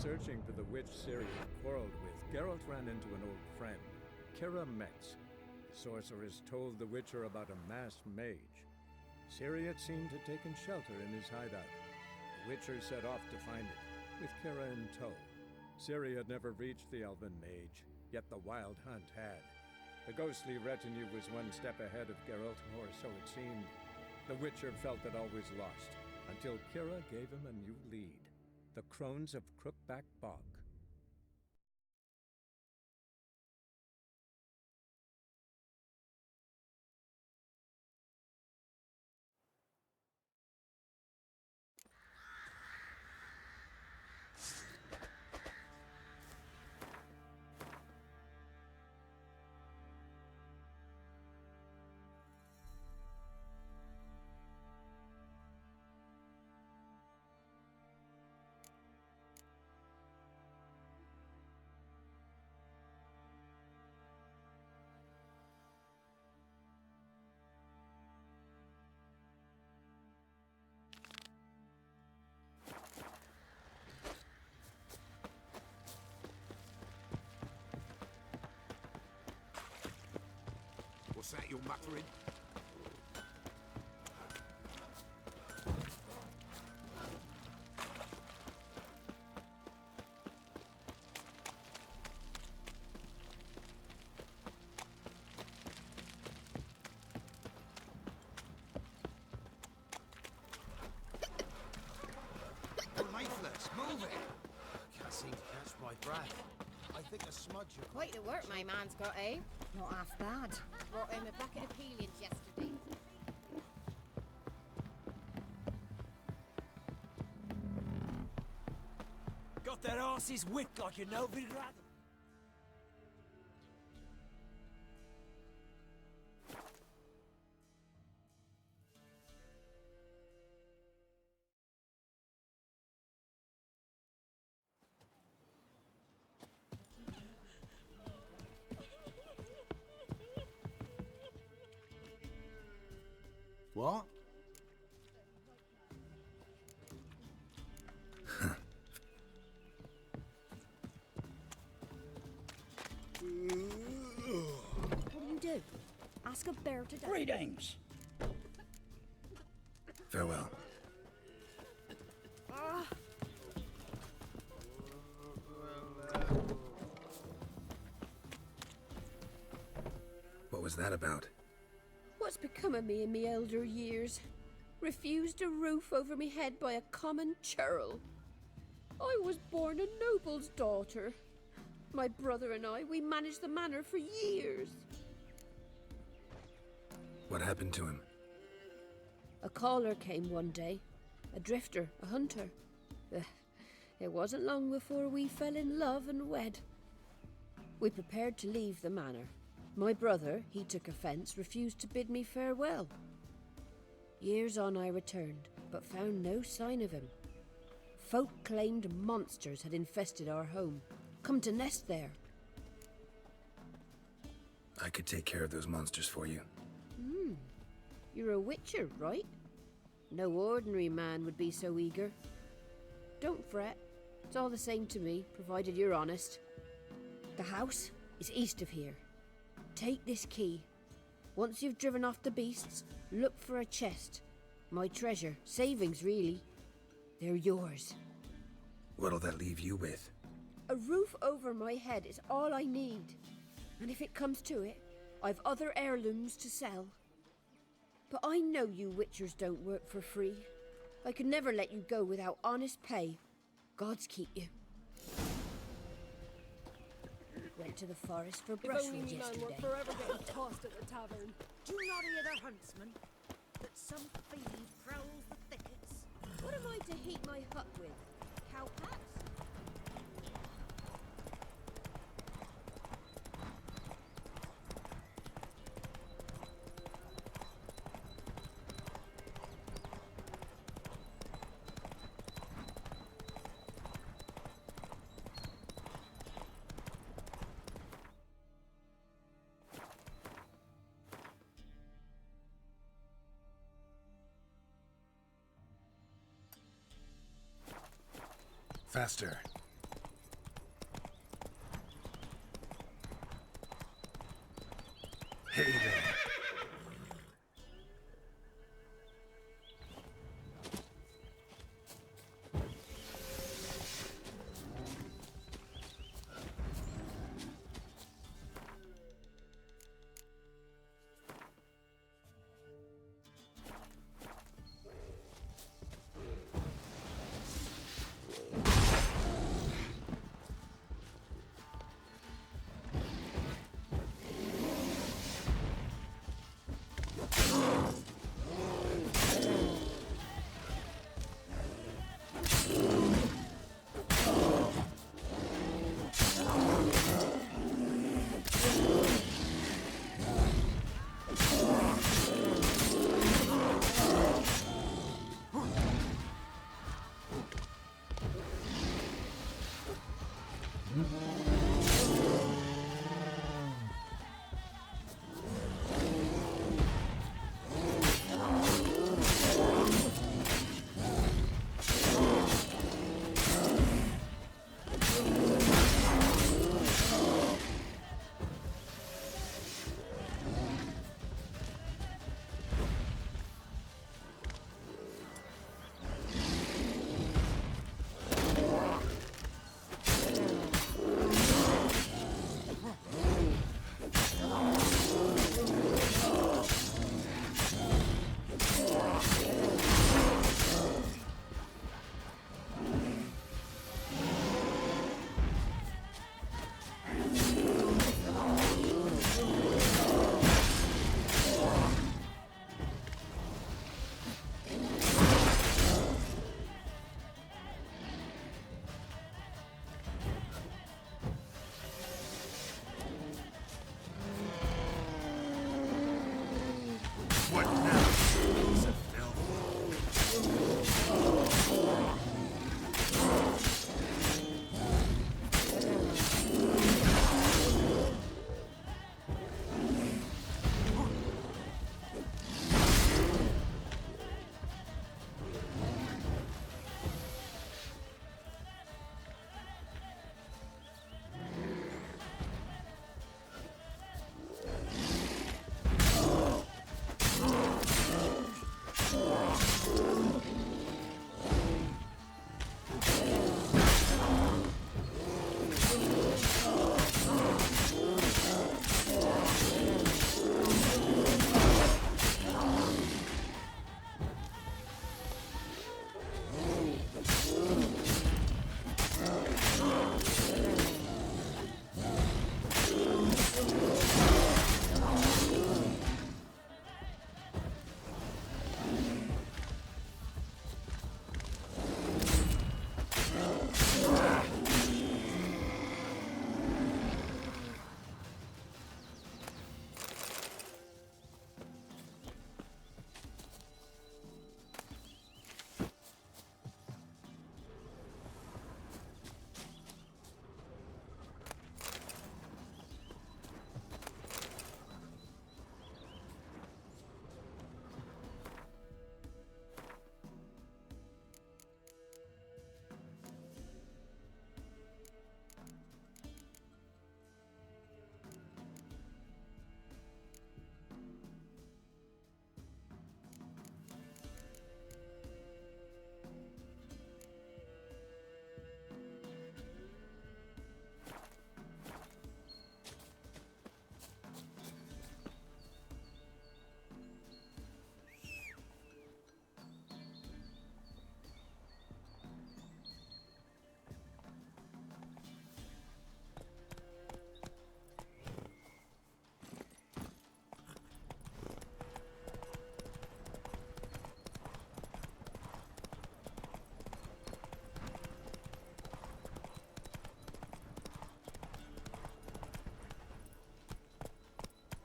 searching for the witch Ciri quarreled with, Geralt ran into an old friend, Kira Metz. The sorceress told the Witcher about a masked mage. Ciri had seemed to have taken shelter in his hideout. The Witcher set off to find it, with Kira in tow. Ciri had never reached the elven mage, yet the wild hunt had. The ghostly retinue was one step ahead of Geralt, or so it seemed. The Witcher felt that all was lost, until Kira gave him a new lead. The Crones of Crookback Bog. What's that you're muttering? Leaflets, move it! I can't seem to catch my breath. I think a smudge of... Quite the work my man's got, eh? Not half bad. Brought him a bucket of peelings yesterday. Got that arse's whipped like a Novigrad. What? What do you do? Ask a bear to die? Greetings. Farewell. What was that about? What's become of me in me elder years? Refused a roof over me head by a common churl. I was born a noble's daughter. My brother and I, we managed the manor for years. What happened to him? A caller came one day. A drifter, a hunter. It wasn't long before we fell in love and wed. We prepared to leave the manor. My brother, he took offence, refused to bid me farewell. Years on I returned, but found no sign of him. Folk claimed monsters had infested our home, come to nest there. I could take care of those monsters for you. You're a witcher, right? No ordinary man would be so eager. Don't fret. It's all the same to me, provided you're honest. The house is east of here. Take this key. Once you've driven off the beasts, look for a chest. My treasure, savings really. They're yours. What'll that leave you with? A roof over my head is all I need. And if it comes to it, I've other heirlooms to sell. But I know you witchers don't work for free. I could never let you go without honest pay. Gods keep you. Went to the forest for brushwood yesterday. forever getting tossed at the tavern. Do not hear the huntsman, that some fiend prowls the thickets. What am I to heat my hut with? Cowpats? Faster. What now? Piece of filth.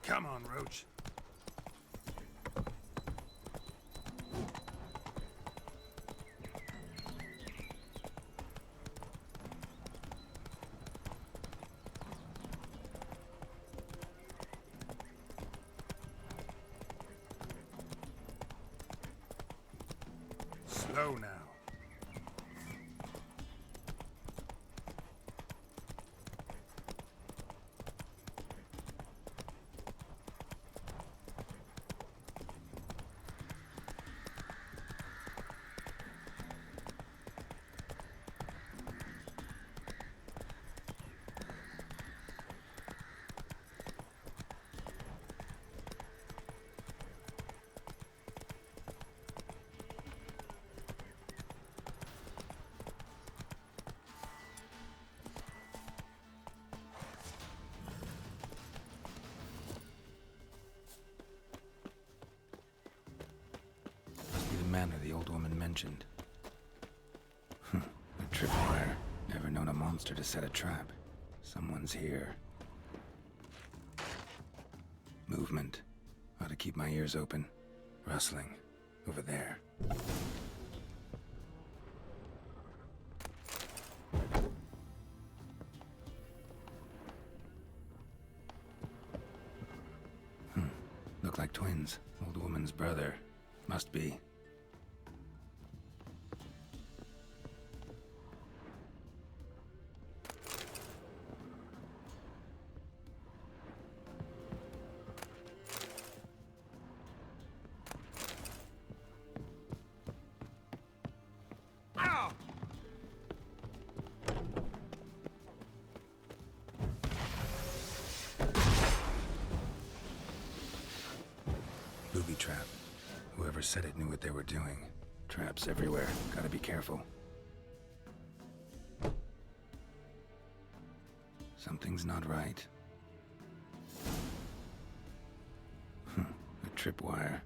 Come on, Roach. Slow now. The manor the old woman mentioned. A tripwire. Never known a monster to set a trap. Someone's here. Movement. Ought to keep my ears open. Rustling. Over there. Look like twins. Old woman's brother. Must be. Booby trap. Whoever said it knew what they were doing. Traps everywhere. Gotta be careful. Something's not right. A tripwire.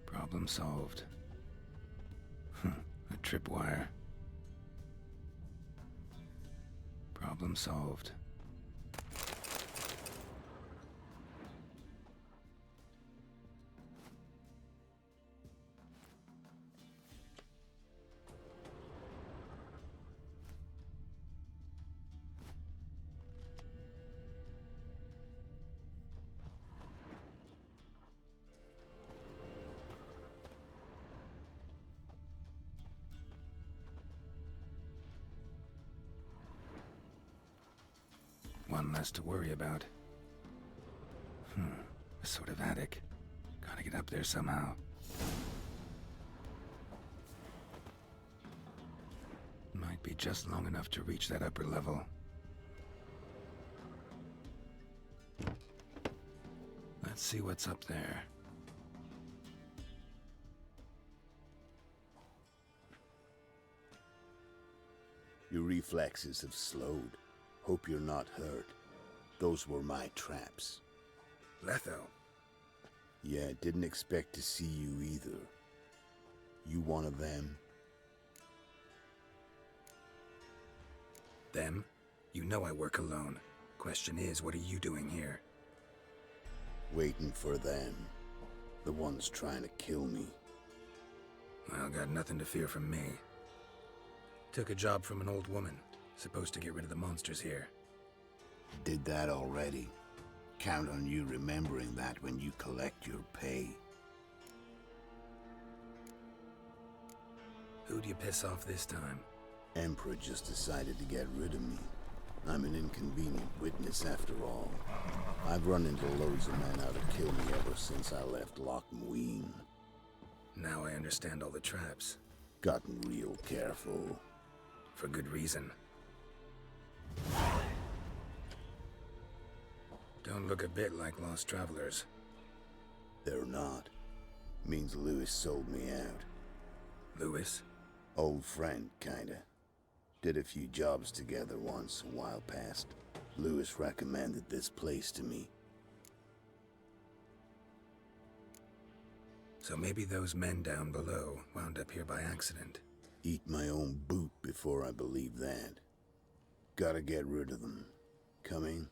Problem solved. A tripwire. Problem solved. One less to worry about. A sort of attic. Gotta get up there somehow. Might be just long enough to reach that upper level. Let's see what's up there. Your reflexes have slowed. Hope you're not hurt. Those were my traps. Letho. Yeah, didn't expect to see you either. You one of them? Them? You know I work alone. Question is, what are you doing here? Waiting for them. The ones trying to kill me. Well, got nothing to fear from me. Took a job from an old woman. Supposed to get rid of the monsters here. Did that already. Count on you remembering that when you collect your pay. Who'd you piss off this time? Emperor just decided to get rid of me. I'm an inconvenient witness after all. I've run into loads of men out to kill me ever since I left Loch Muin. Now I understand all the traps. Gotten real careful. For good reason. Don't look a bit like lost travelers. They're not. Means Lewis sold me out. Lewis? Old friend, kinda. Did a few jobs together once, a while past. Lewis recommended this place to me. So maybe those men down below wound up here by accident. Eat my own boot before I believe that. Gotta get rid of them. Coming?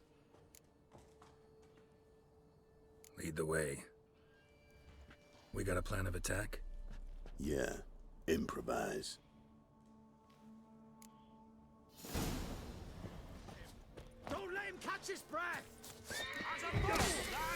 Lead the way. We got a plan of attack? Yeah. Improvise. Don't let him catch his breath! As a fool, lad!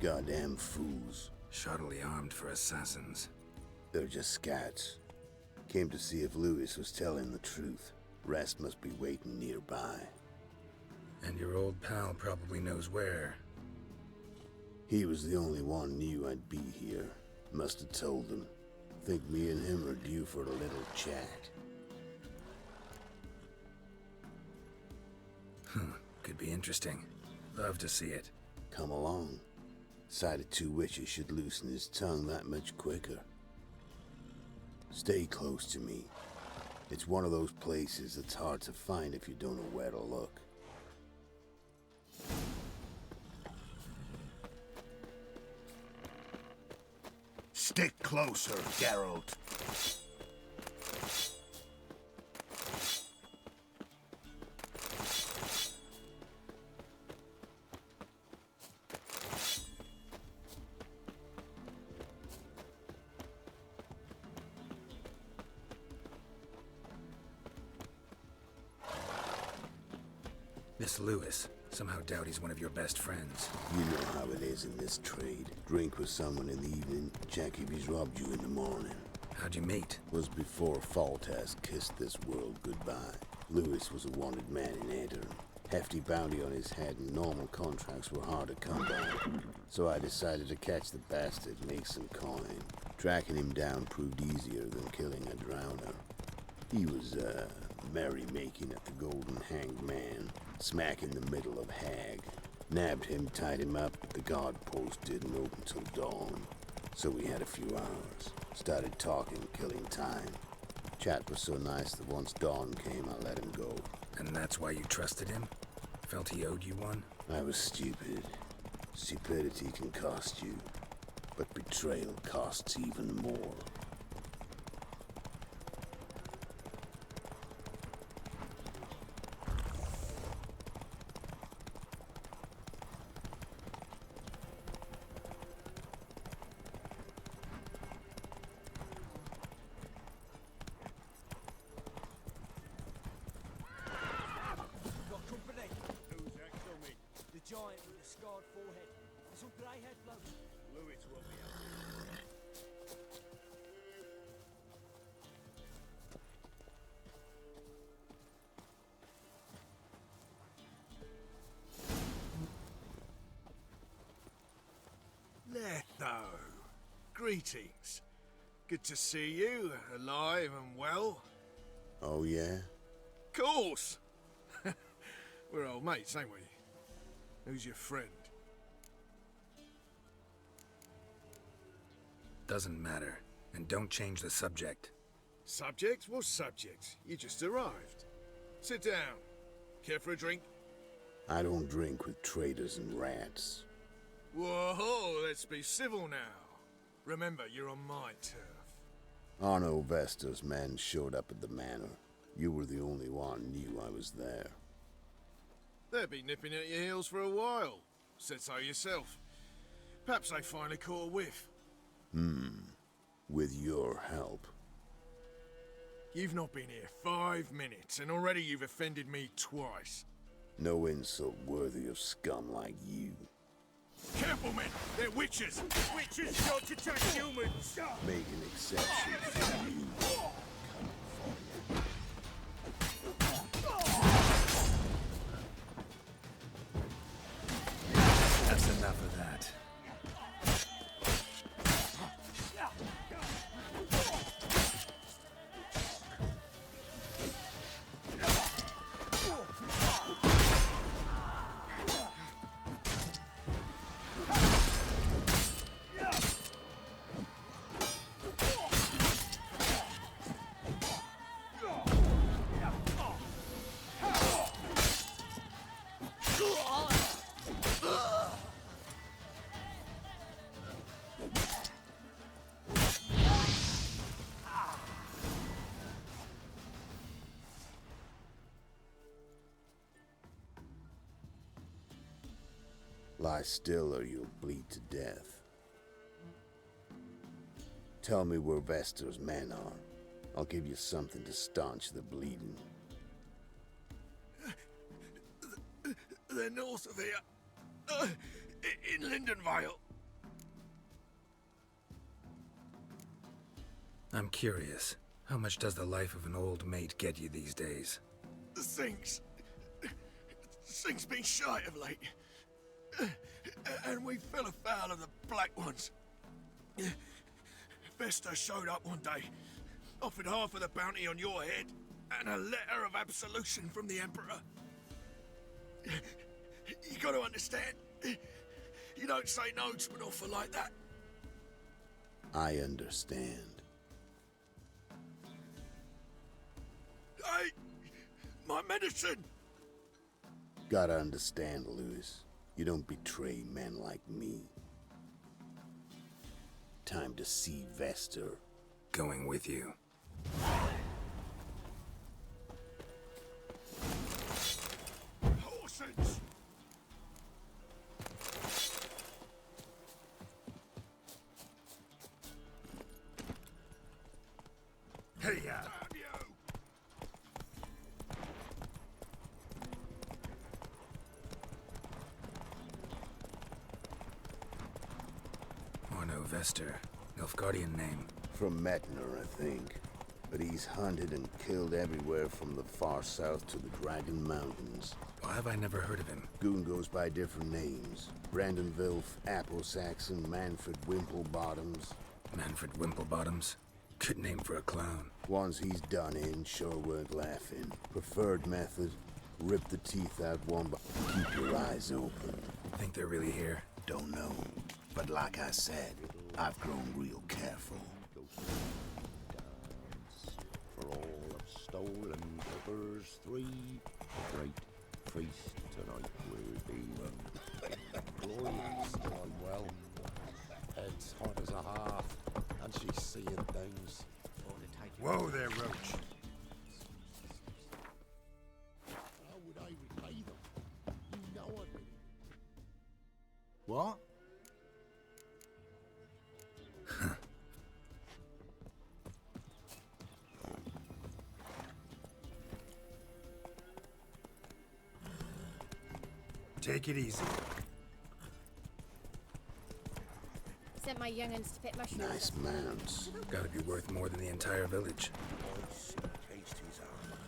Goddamn fools. Shoddily armed for assassins. They're just scats. Came to see if Lewis was telling the truth. Rest must be waiting nearby. And your old pal probably knows where. He was the only one knew I'd be here. Must have told them. Think me and him are due for a little chat. Could be interesting. Love to see it. Come along. Sight of two witches should loosen his tongue that much quicker. Stay close to me. It's one of those places that's hard to find if you don't know where to look. Stick closer, Geralt. This Lewis, somehow doubt he's one of your best friends. You know how it is in this trade. Drink with someone in the evening, check if he's robbed you in the morning. How'd you meet? Was before Faltas kissed this world goodbye. Lewis was a wanted man in Aedirn. Hefty bounty on his head and normal contracts were hard to come by. So I decided to catch the bastard, make some coin. Tracking him down proved easier than killing a drowner. He was, merrymaking at the Golden Hanged Man, smack in the middle of Hag. Nabbed him, tied him up, but the guard post didn't open till dawn. So we had a few hours. Started talking, killing time. Chat was so nice that once dawn came, I let him go. And that's why you trusted him? Felt he owed you one? I was stupid. Stupidity can cost you, but betrayal costs even more. Got company. Who's that coming? The giant with the scarred forehead. Some grey-haired bloke. Lewis will be up. Letho. Greetings. Good to see you, alive and well. Oh yeah? Course! We're old mates, ain't we? Who's your friend? Doesn't matter. And don't change the subject. Subject? What subject? You just arrived. Sit down. Care for a drink? I don't drink with traitors and rats. Whoa, let's be civil now. Remember, you're on my turf. Arno Vestor's men showed up at the manor. You were the only one knew I was there. They'll be nipping at your heels for a while. Said so yourself. Perhaps they finally caught a whiff. With your help. You've not been here 5 minutes, and already you've offended me twice. No insult worthy of scum like you. Careful, men! They're witches! Witches don't attack humans! Make an exception for you. That's enough of that. Lie still or you'll bleed to death. Tell me where Vestor's men are. I'll give you something to staunch the bleeding. They're north of here. In Lindenvale. I'm curious. How much does the life of an old mate get you these days? Things been shy of late. And we fell afoul of the Black Ones. Vesta showed up one day, offered half of the bounty on your head, and a letter of absolution from the Emperor. You gotta understand, you don't say no to an offer like that. I understand. Hey, my medicine! Gotta understand, Lewis. You don't betray men like me. Time to see Vester. Going with you. Horses! Hey, Damn you! Orno Vester. Nilfgaardian name. From Metner, I think. But he's hunted and killed everywhere from the far south to the Dragon Mountains. Why have I never heard of him? Goon goes by different names. Brandon Vilf, Apple-Saxon, Manfred Wimplebottoms. Manfred Wimplebottoms? Good name for a clown. Ones he's done in sure weren't laughing. Preferred method, rip the teeth out one by... Keep your eyes open. Think they're really here? Don't know. But like I said, I've grown real careful. For all of stolen clippers, 3, the great feast tonight will be. Glory's gone well. Head's hot as a hearth, and she's seeing things. Whoa there, Roach. How would I repay them? You know I would. What? Take it easy. Sent my young'uns to pick mushrooms. Nice mounts. Gotta be worth more than the entire village. Ice encased his armor,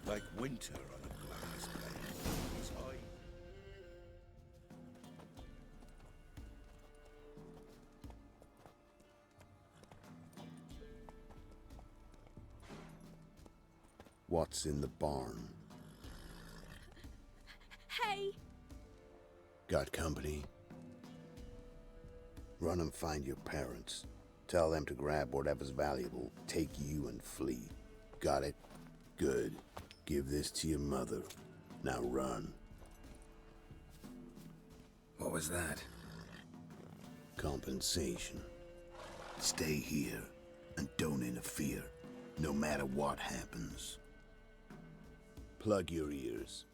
like winter on a glass plate. His eye. What's in the barn? Hey! Got company? Run and find your parents. Tell them to grab whatever's valuable, take you and flee. Got it? Good. Give this to your mother. Now run. What was that? Compensation. Stay here and don't interfere, no matter what happens. Plug your ears.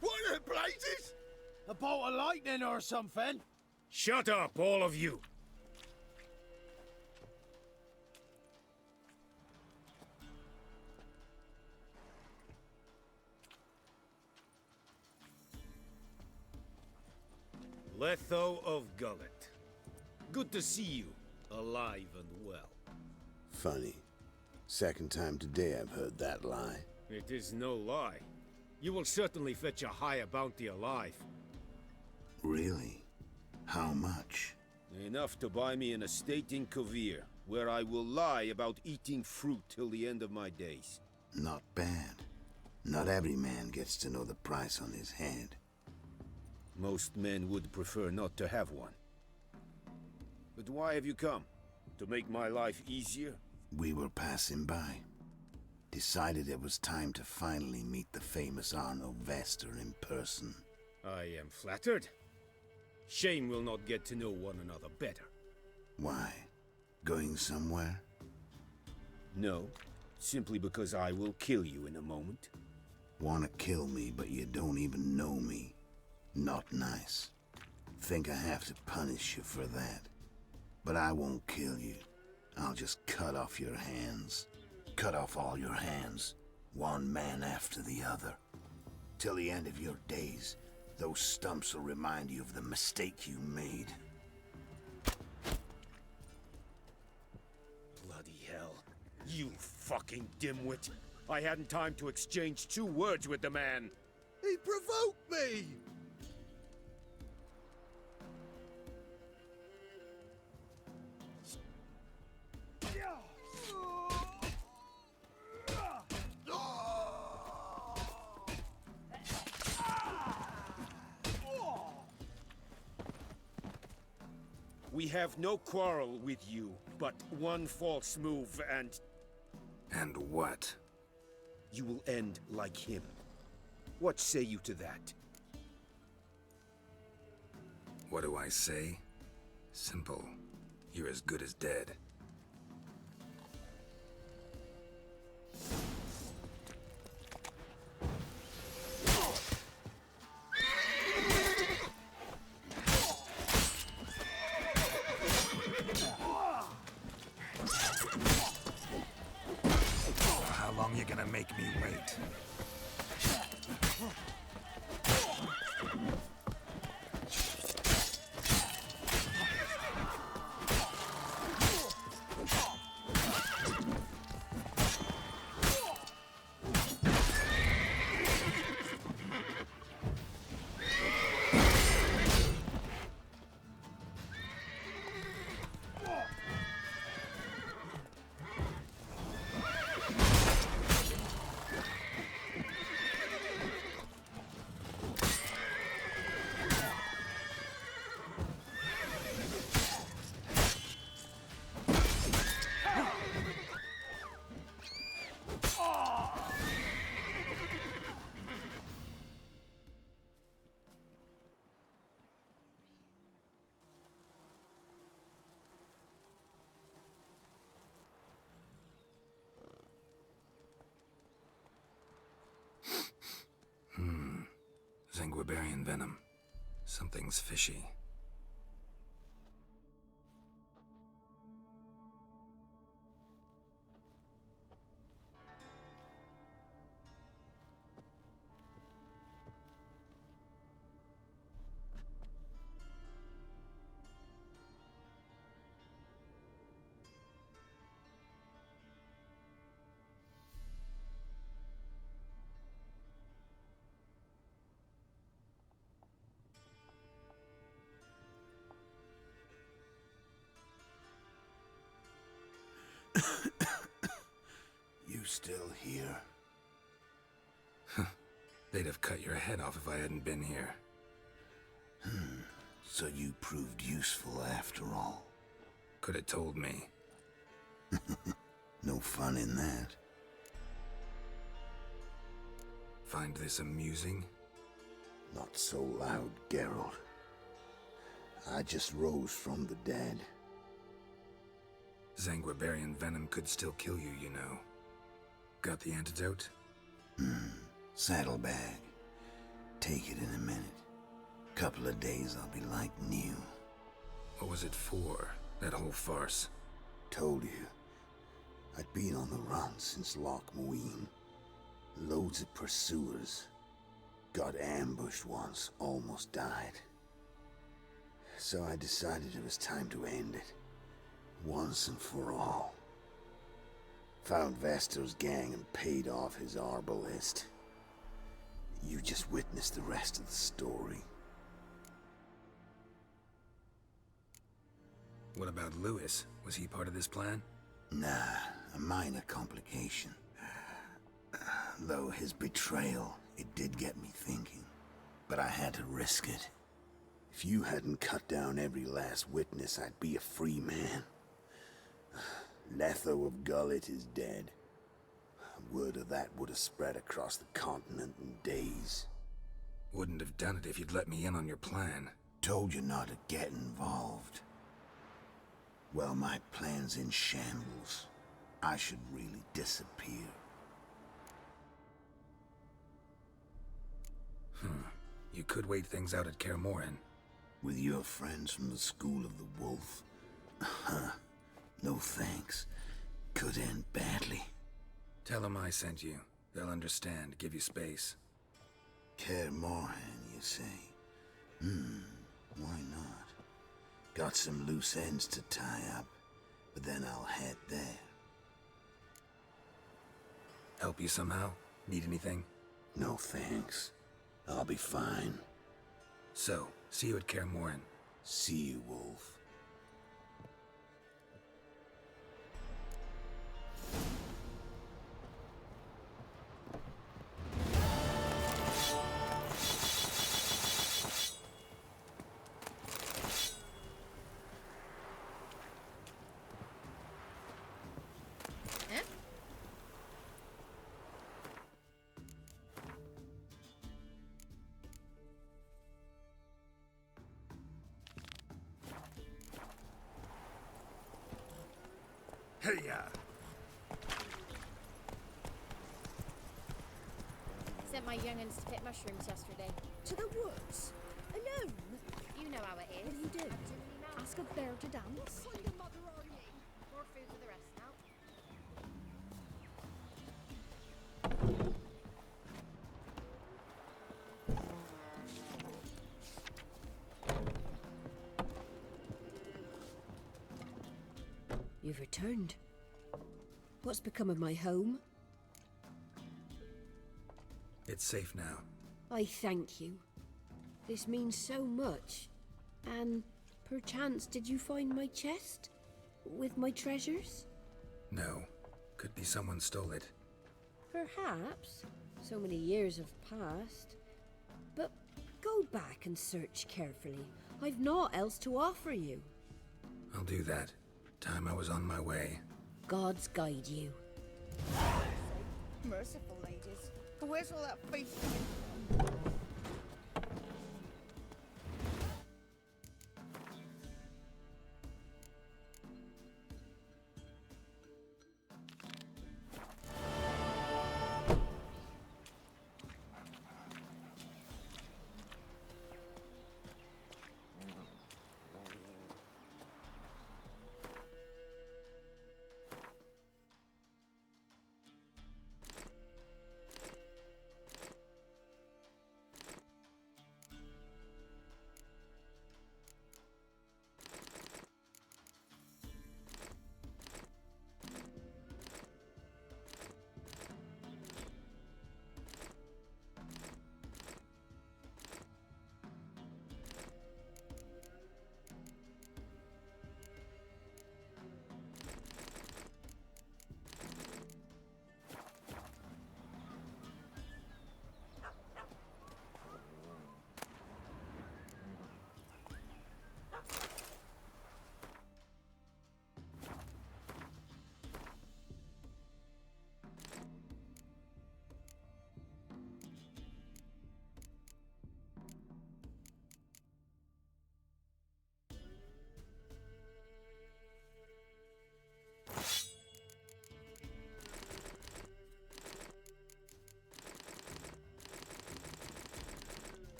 What the blazes? A bolt of lightning or something? Shut up, all of you! Letho of Gullet. Good to see you, alive and well. Funny. Second time today I've heard that lie. It is no lie. You will certainly fetch a higher bounty alive. Really? How much? Enough to buy me an estate in Kovir, where I will lie about eating fruit till the end of my days. Not bad. Not every man gets to know the price on his head. Most men would prefer not to have one. But why have you come? To make my life easier? We were passing by. Decided it was time to finally meet the famous Arno Vester in person. I am flattered. Shame we'll not get to know one another better. Why? Going somewhere? No, simply because I will kill you in a moment. Wanna kill me, but you don't even know me. Not nice. Think I have to punish you for that. But I won't kill you. I'll just cut off your hands. Cut off all your hands, one man after the other. Till the end of your days, those stumps will remind you of the mistake you made. Bloody hell. You fucking dimwit. I hadn't time to exchange 2 words with the man. He provoked me! We have no quarrel with you, but one false move and And what? you will end like him. What say you to that? What do I say? Simple. You're as good as dead. How long you gonna make me wait? Sanguibarian venom. Something's fishy. You still here? They'd have cut your head off if I hadn't been here. So you proved useful after all. Could have told me. No fun in that. Find this amusing? Not so loud, Geralt. I just rose from the dead. Sanguibarian venom could still kill you, you know. Got the antidote? Saddlebag. Take it in a minute. Couple of days I'll be like new. What was it for, that whole farce? Told you. I'd been on the run since Loch Muin. Loads of pursuers. Got ambushed once, almost died. So I decided it was time to end it. Once and for all. Found Vestor's gang and paid off his arbalist. You just witnessed the rest of the story. What about Lewis? Was he part of this plan? Nah, a minor complication. Though his betrayal, it did get me thinking. But I had to risk it. If you hadn't cut down every last witness, I'd be a free man. Letho of Gullet is dead. Word of that would have spread across the continent in days. Wouldn't have done it if you'd let me in on your plan. Told you not to get involved. Well, my plan's in shambles. I should really disappear. You could wait things out at Kaer Morhen. With your friends from the School of the Wolf, No thanks. Could end badly. Tell them I sent you. They'll understand, give you space. Kaer Morhen, you say? Why not? Got some loose ends to tie up, but then I'll head there. Help you somehow? Need anything? No thanks. I'll be fine. So, see you at Kaer Morhen. See you, Wolf. Hey-ya! Sent my young'uns to pick mushrooms yesterday. To the woods? Alone? You know how it is. What do you do? Activity now. Ask a bear to dance? What kind of mother are you? More food for the rest now. You've returned. What's become of my home? It's safe now. I thank you. This means so much. And perchance did you find my chest? With my treasures? No. Could be someone stole it. Perhaps. So many years have passed. But go back and search carefully. I've naught else to offer you. I'll do that. Time I was on my way. Gods guide you. Merciful ladies. Where's all that faith?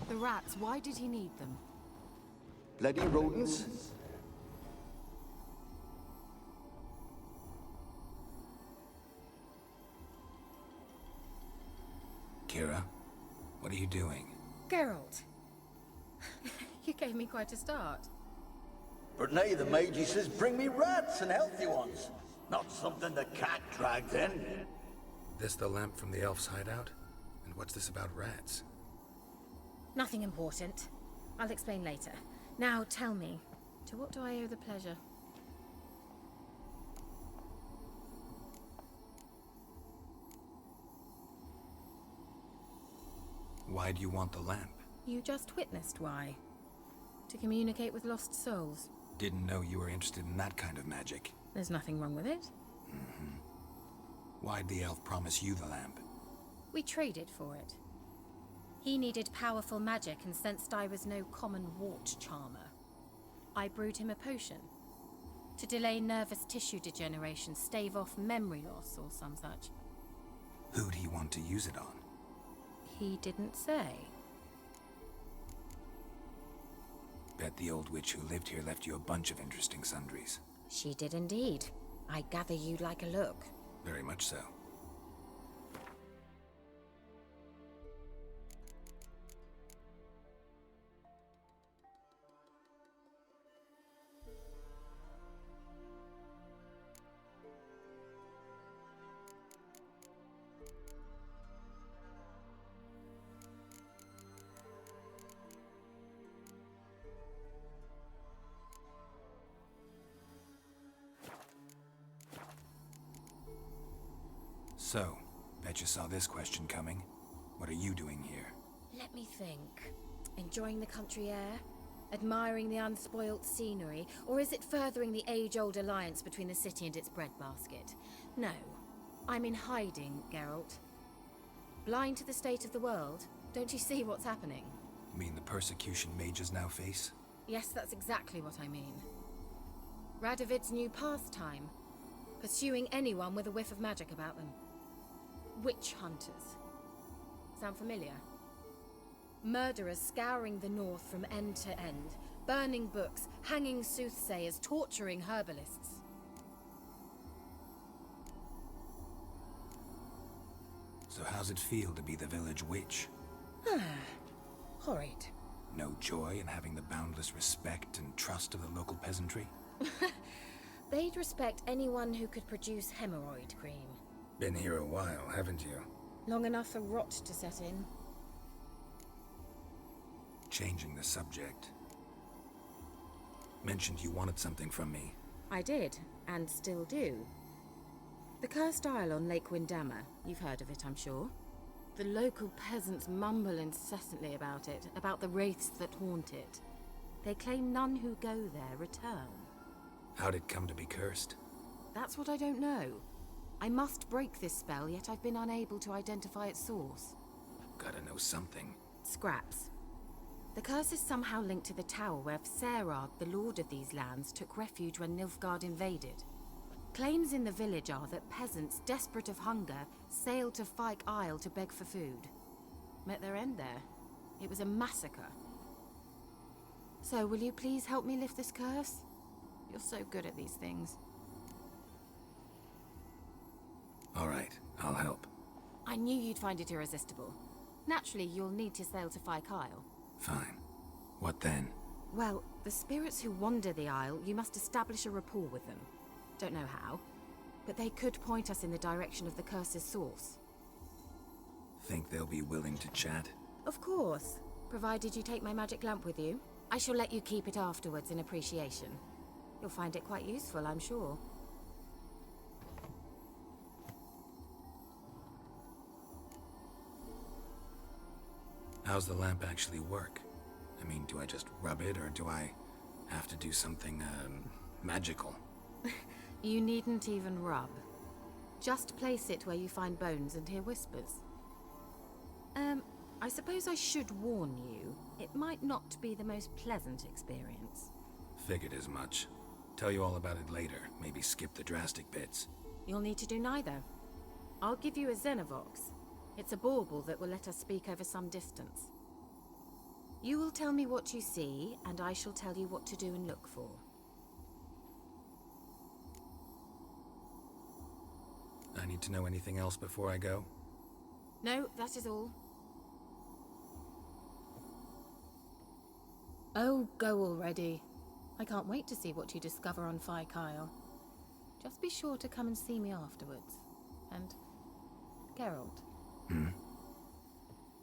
The rats, why did he need them? Bloody rodents. What are you doing? Geralt. You gave me quite a start. But nay, the mage, he says, bring me rats and healthy ones. Not something the cat dragged in. This the lamp from the elf's hideout? And what's this about rats? Nothing important. I'll explain later. Now tell me, to what do I owe the pleasure? Why do you want the lamp? You just witnessed why. To communicate with lost souls. Didn't know you were interested in that kind of magic. There's nothing wrong with it. Why'd the elf promise you the lamp? We traded for it. He needed powerful magic and sensed I was no common wart charmer. I brewed him a potion. To delay nervous tissue degeneration, stave off memory loss or some such. Who'd he want to use it on? He didn't say. Bet the old witch who lived here left you a bunch of interesting sundries. She did indeed. I gather you'd like a look. Very much so. So, bet you saw this question coming. What are you doing here? Let me think. Enjoying the country air? Admiring the unspoilt scenery? Or is it furthering the age-old alliance between the city and its breadbasket? No. I'm in hiding, Geralt. Blind to the state of the world? Don't you see what's happening? You mean the persecution mages now face? Yes, that's exactly what I mean. Radovid's new pastime. Pursuing anyone with a whiff of magic about them. Witch hunters. Sound familiar? Murderers scouring the north from end to end, burning books, hanging soothsayers, torturing herbalists. So how's it feel to be the village witch? Horrid. No joy in having the boundless respect and trust of the local peasantry? They'd respect anyone who could produce hemorrhoid cream. Been here a while, haven't you? Long enough for rot to set in. Changing the subject. Mentioned you wanted something from me. I did, and still do. The cursed isle on Lake Windammer. You've heard of it, I'm sure. The local peasants mumble incessantly about it, about the wraiths that haunt it. They claim none who go there return. How'd it come to be cursed? That's what I don't know. I must break this spell, yet I've been unable to identify its source. Gotta know something. Scraps. The curse is somehow linked to the tower where Serad, the lord of these lands, took refuge when Nilfgaard invaded. Claims in the village are that peasants, desperate of hunger, sailed to Fyke Isle to beg for food. Met their end there. It was a massacre. So, will you please help me lift this curse? You're so good at these things. All right, I'll help. I knew you'd find it irresistible. Naturally, you'll need to sail to Fyke Isle. Fine. What then? Well, the spirits who wander the Isle, you must establish a rapport with them. Don't know how, but they could point us in the direction of the curse's source. Think they'll be willing to chat? Of course, provided you take my magic lamp with you. I shall let you keep it afterwards in appreciation. You'll find it quite useful, I'm sure. How's the lamp actually work? I mean, do I just rub it, or do I have to do something, magical? You needn't even rub. Just place it where you find bones and hear whispers. I suppose I should warn you, it might not be the most pleasant experience. Figured as much. Tell you all about it later, maybe skip the drastic bits. You'll need to do neither. I'll give you a Xenovox. It's a bauble that will let us speak over some distance. You will tell me what you see, and I shall tell you what to do and look for. I need to know anything else before I go? No, that is all. Oh, go already. I can't wait to see what you discover on Phi Kyle. Just be sure to come and see me afterwards. And Geralt.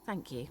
Thank you.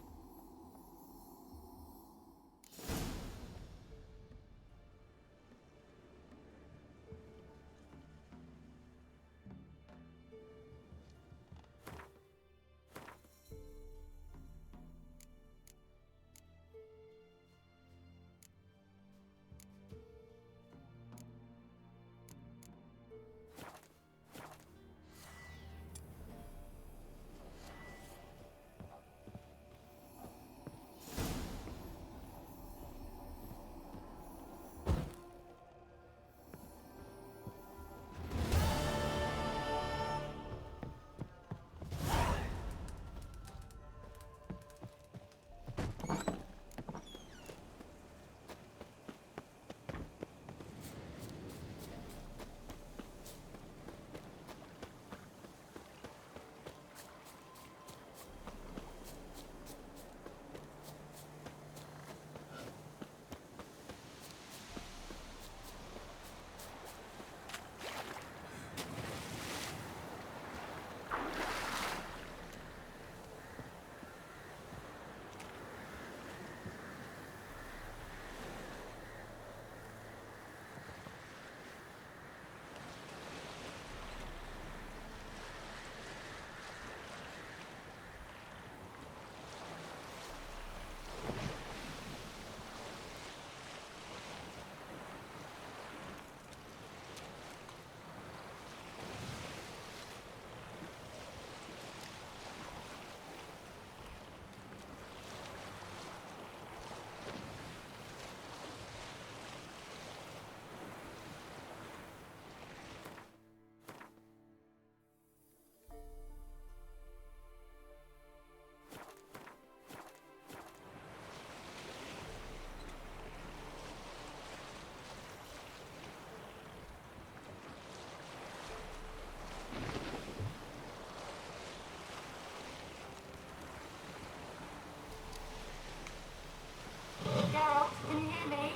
Geralt, can you hear me?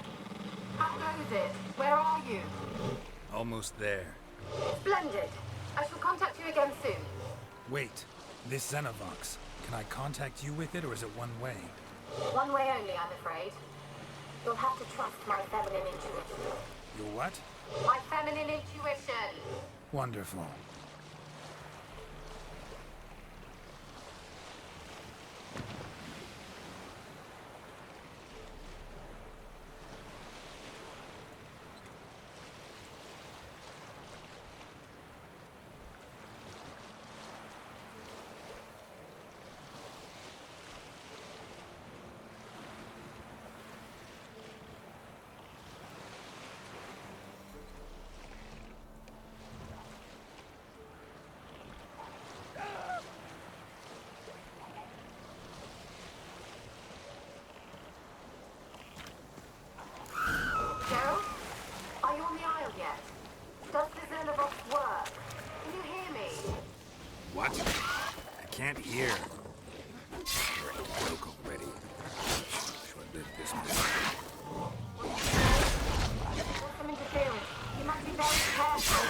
How goes it? Where are you? Almost there. Splendid. I shall contact you again soon. Wait, this Xenovox. Can I contact you with it, or is it one way? One way only, I'm afraid. You'll have to trust my feminine intuition. Your what? My feminine intuition! Wonderful. Geralt? Are you on the Isle yet? Does the Xenovox work? Can you hear me? What? I can't hear. Broke already. Short-lived this much. There's some interference. You must be very careful.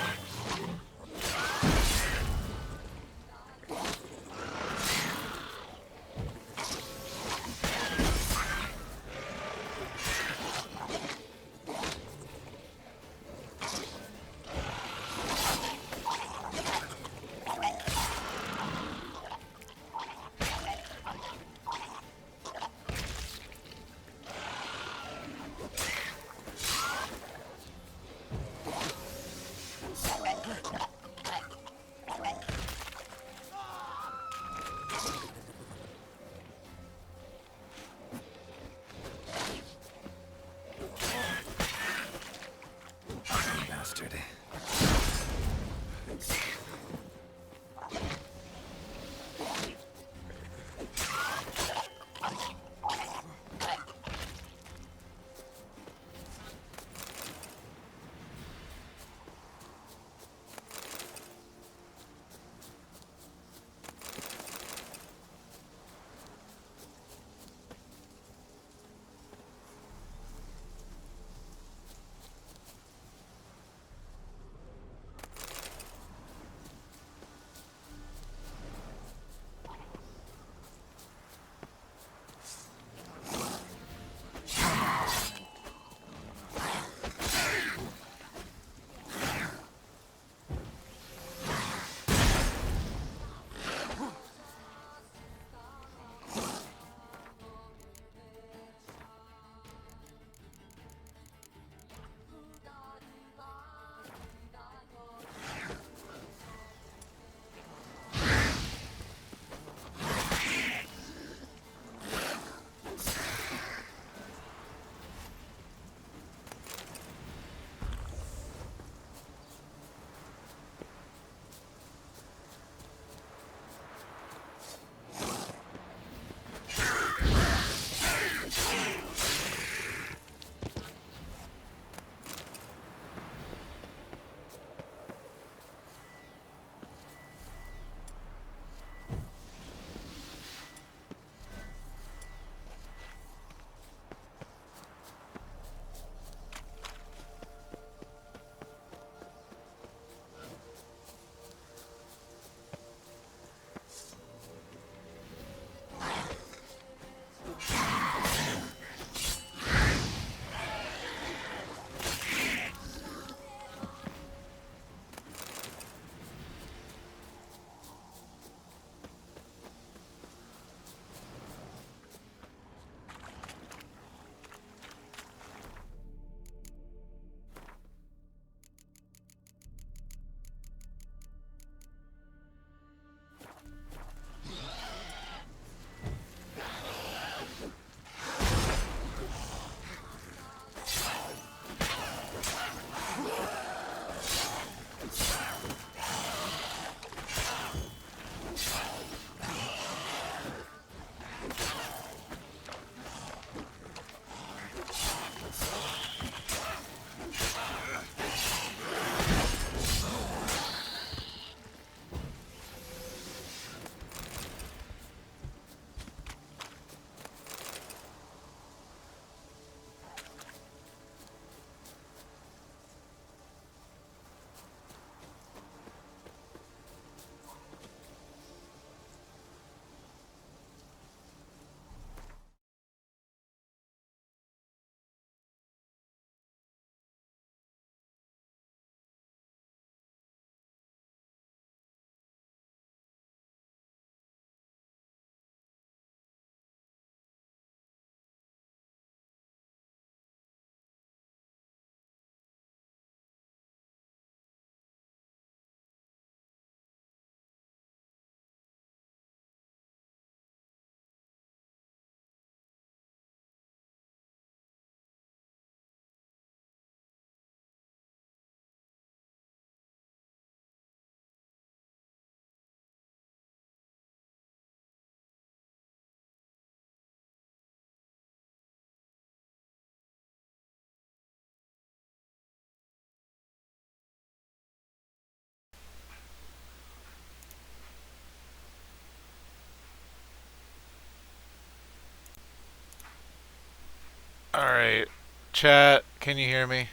Chat, can you hear me?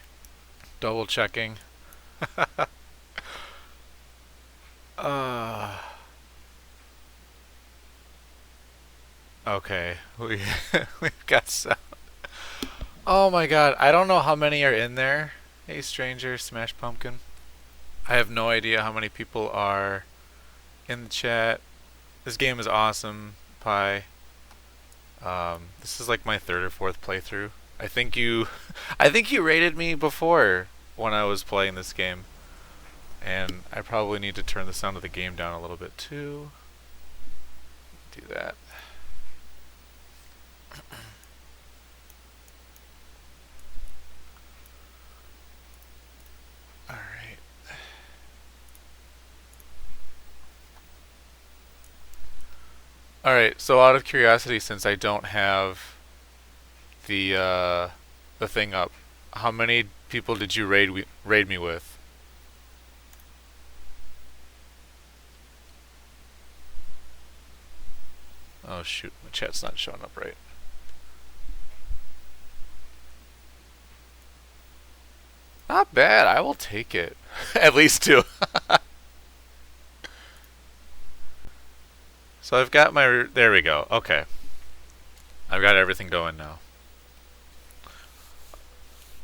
Double checking. Okay, we've got sound. Oh my god, I don't know how many are in there. Hey stranger, Smash Pumpkin. I have no idea how many people are in the chat. This game is awesome, Pi. This is like my third or fourth playthrough. I think you rated me before when I was playing this game. And I probably need to turn the sound of the game down a little bit too. Do that. Alright. Alright, so out of curiosity, since I don't have the thing up, how many people did you raid me with? Oh shoot, my chat's not showing up right. Not bad, I will take it. At least 2. So I've got my... There we go, okay. I've got everything going now.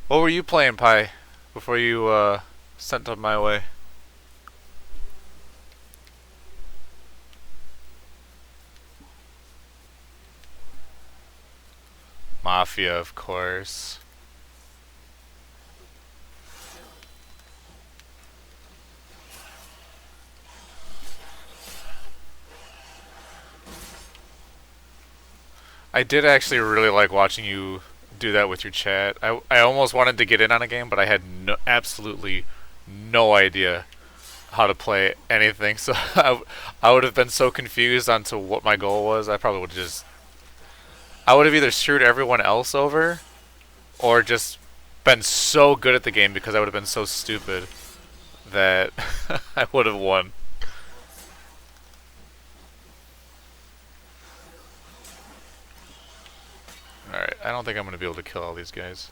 What were you playing, Pi, before you sent up my way? Mafia, of course. I did actually really like watching you do that with your chat. I almost wanted to get in on a game, but I had absolutely no idea how to play anything. So I would have been so confused onto what my goal was. I probably would have just... I would have either screwed everyone else over or just been so good at the game because I would have been so stupid that I would have won. Alright, I don't think I'm going to be able to kill all these guys.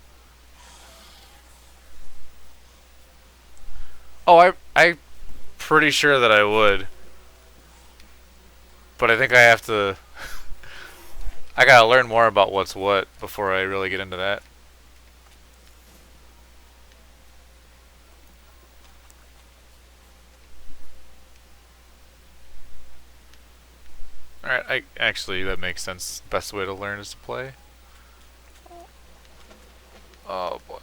Oh, I'm pretty sure that I would. But I think I have to... I gotta learn more about what's what before I really get into that. Alright, actually that makes sense. Best way to learn is to play. Oh boy.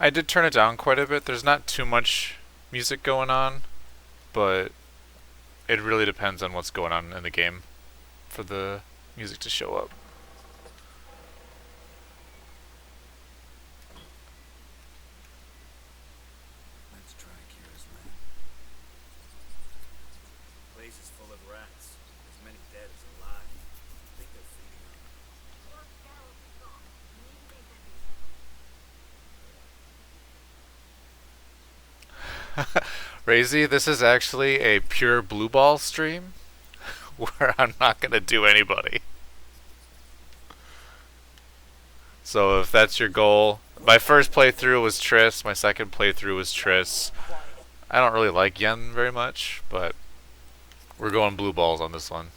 I did turn it down quite a bit. There's not too much music going on, but it really depends on what's going on in the game for the music to show up. Let's try Kira's land. The place is full of rats. As many dead as alive. I think they're feeding on them. Razy, this is actually a pure blue ball stream where I'm not going to do anybody. So if that's your goal, my first playthrough was Triss, my second playthrough was Triss. I don't really like Yen very much, but we're going blue balls on this one.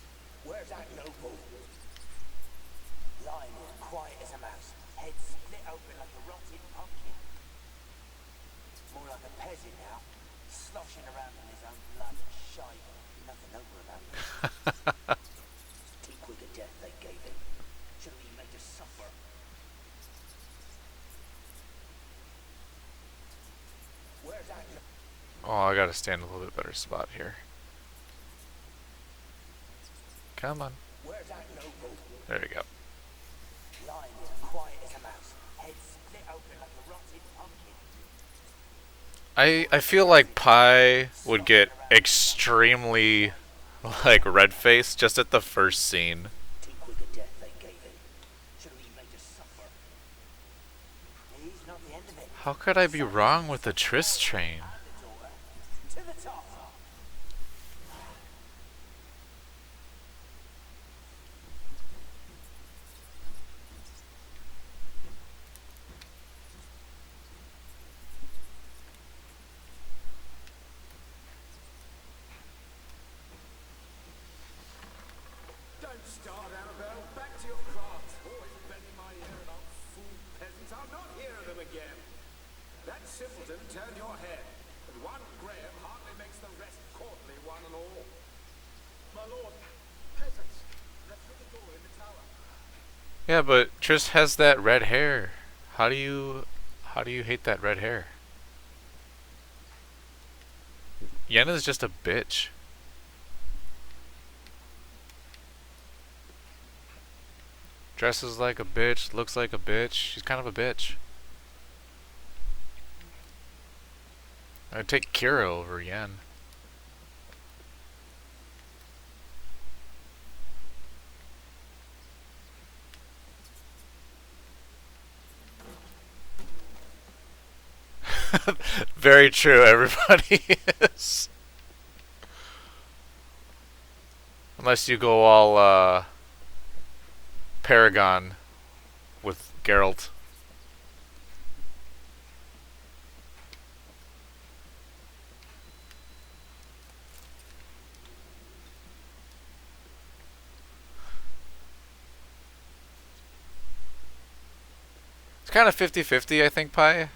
Where's that noble? Lying as quiet as a mouse, head split open like a rotted pumpkin. More like a peasant now, sloshing around in his own blood and shite. Nothing noble about him. Too quick a death they gave him. Should have been made to suffer. Where's that? Oh, I gotta stand a little bit better spot here. Come on. Where's that noble? There we go. Lying as quiet as a mouse, head split open like a rotted pumpkin. I feel like Pi would get extremely like red faced just at the first scene. Too quick a death they gave him. Should have been made to suffer. He's not the end of it. How could I be wrong with the Tryst train? To the top. Don't start, Annabelle. Back to your craft. Always bending my ear about fool peasants. I'll not hear of them again. That simpleton turned your head. But one Graham hardly makes the rest courtly, one and all. My lord, peasants. They're through the door in the tower. Yeah, but Tryst has that red hair. How do you hate that red hair? Yenna's just a bitch. Dresses like a bitch, looks like a bitch. She's kind of a bitch. I'd take Kira over Yen. Very true, everybody is. Unless you go all, Paragon with Geralt. It's kind of 50-50, I think, Pi.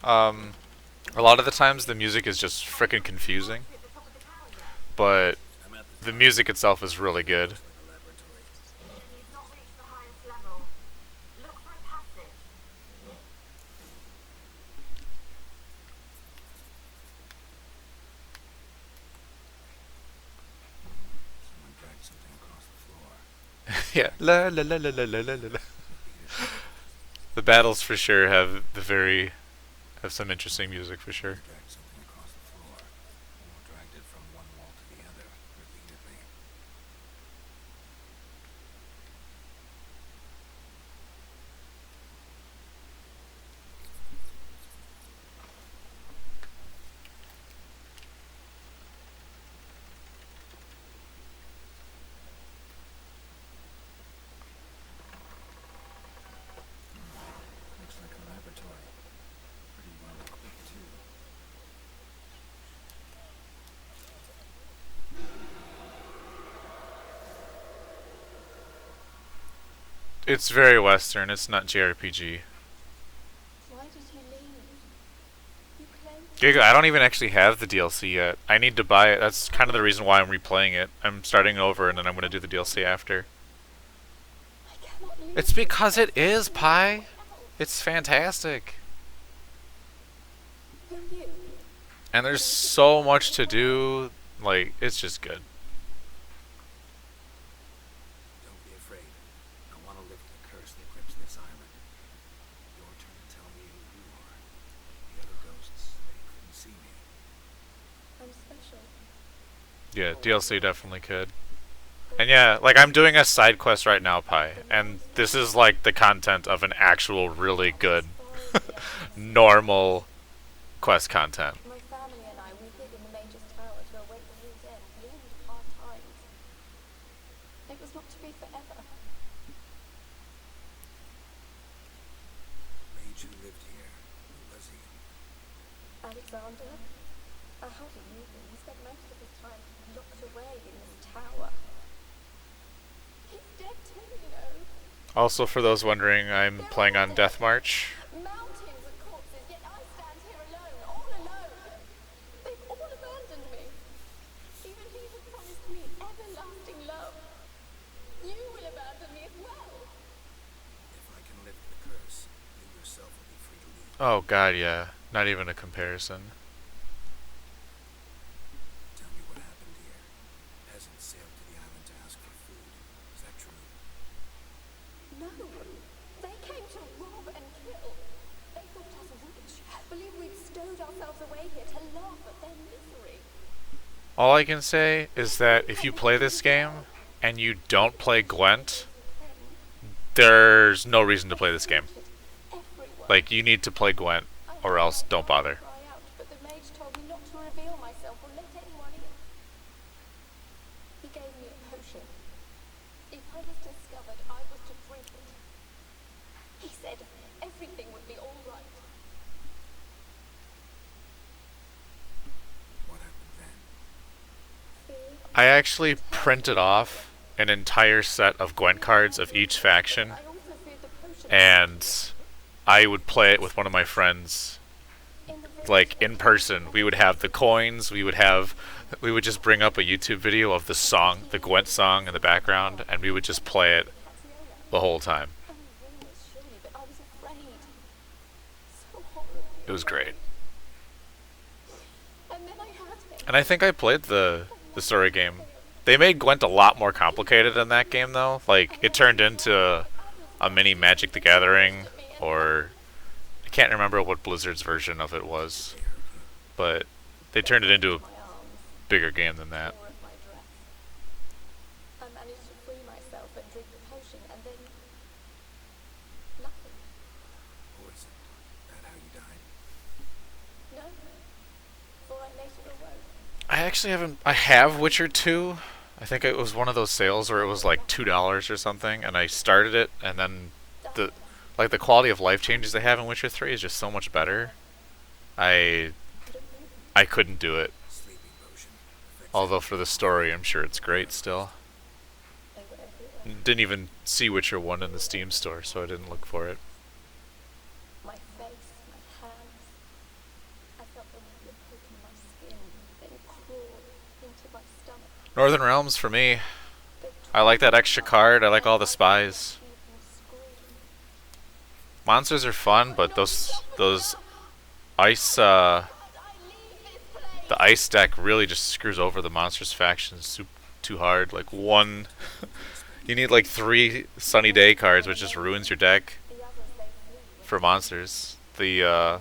A lot of the times the music is just frickin' confusing, but the music itself is really good. Yeah. La la la la la la la la. The battles for sure have some interesting music for sure. It's very Western, it's not JRPG. Why did you leave? You claimed Giga, I don't even actually have the DLC yet. I need to buy it. That's kind of the reason why I'm replaying it. I'm starting over and then I'm going to do the DLC after. I cannot leave. It's because it is, Pi. It's fantastic. Who are you? And there's so much to do. Like, it's just good. Don't be afraid. I want to lift the curse that grips this island. Your turn to tell me who you are. The other ghosts, they couldn't see me. I'm special. Yeah, DLC definitely could. And yeah, like I'm doing a side quest right now, Pi, and this is like the content of an actual really good normal quest content. My family and I, we hid in the Major's Tower to await the year's end, warned of hard times. It was not to be forever. Major lived here. Who was he? Alexander? How do you know? He spent most of his time locked away in this tower. He's dead too, you know. Also, for those wondering, I'm playing on Deathmarch. Mountains of corpses, yet I stand here alone, all alone. They've all abandoned me. Even he who promised me everlasting love. You will abandon me as well. If I can lift the curse, you yourself will be free to leave. Oh god, yeah. Not even a comparison. Tell me what happened here. Peasants sailed to the island to ask for food. Is that true? No. They came to rob and kill. They thought us rich. believe we'd stowed ourselves away here to laugh at their misery. All I can say is that if you play this game and you don't play Gwent, there's no reason to play this game. Like, you need to play Gwent, or else don't bother. But the mage told me not to reveal myself or let anyone in. He gave me a potion. If I was discovered, I was to drink it. He said everything would be all right. What happened then? I actually printed off an entire set of Gwent cards of each faction, and I would play it with one of my friends, like in person. We would have the coins, we would just bring up a YouTube video of the song, the Gwent song in the background, and we would just play it the whole time. It was great. And I think I played the story game. They made Gwent a lot more complicated in that game, though. Like, it turned into a mini Magic the Gathering, or I can't remember what Blizzard's version of it was, but they turned it into a bigger game than that. I managed to free myself and drink the potion, and then nothing. Poison. That how you died? No. For I later awoke. I have Witcher 2. I think it was one of those sales where it was like $2 or something, and I started it, and then the quality of life changes they have in Witcher 3 is just so much better. I couldn't do it. Although for the story, I'm sure it's great still. Didn't even see Witcher 1 in the Steam store, so I didn't look for it. My face, my hands. I felt them poking my skin, then crawled into my stomach. Northern Realms for me. I like that extra card. I like all the spies. Monsters are fun, but those ice the ice deck really just screws over the monsters factions too hard. Like one, you need like 3 Sunny Day cards, which just ruins your deck for monsters. The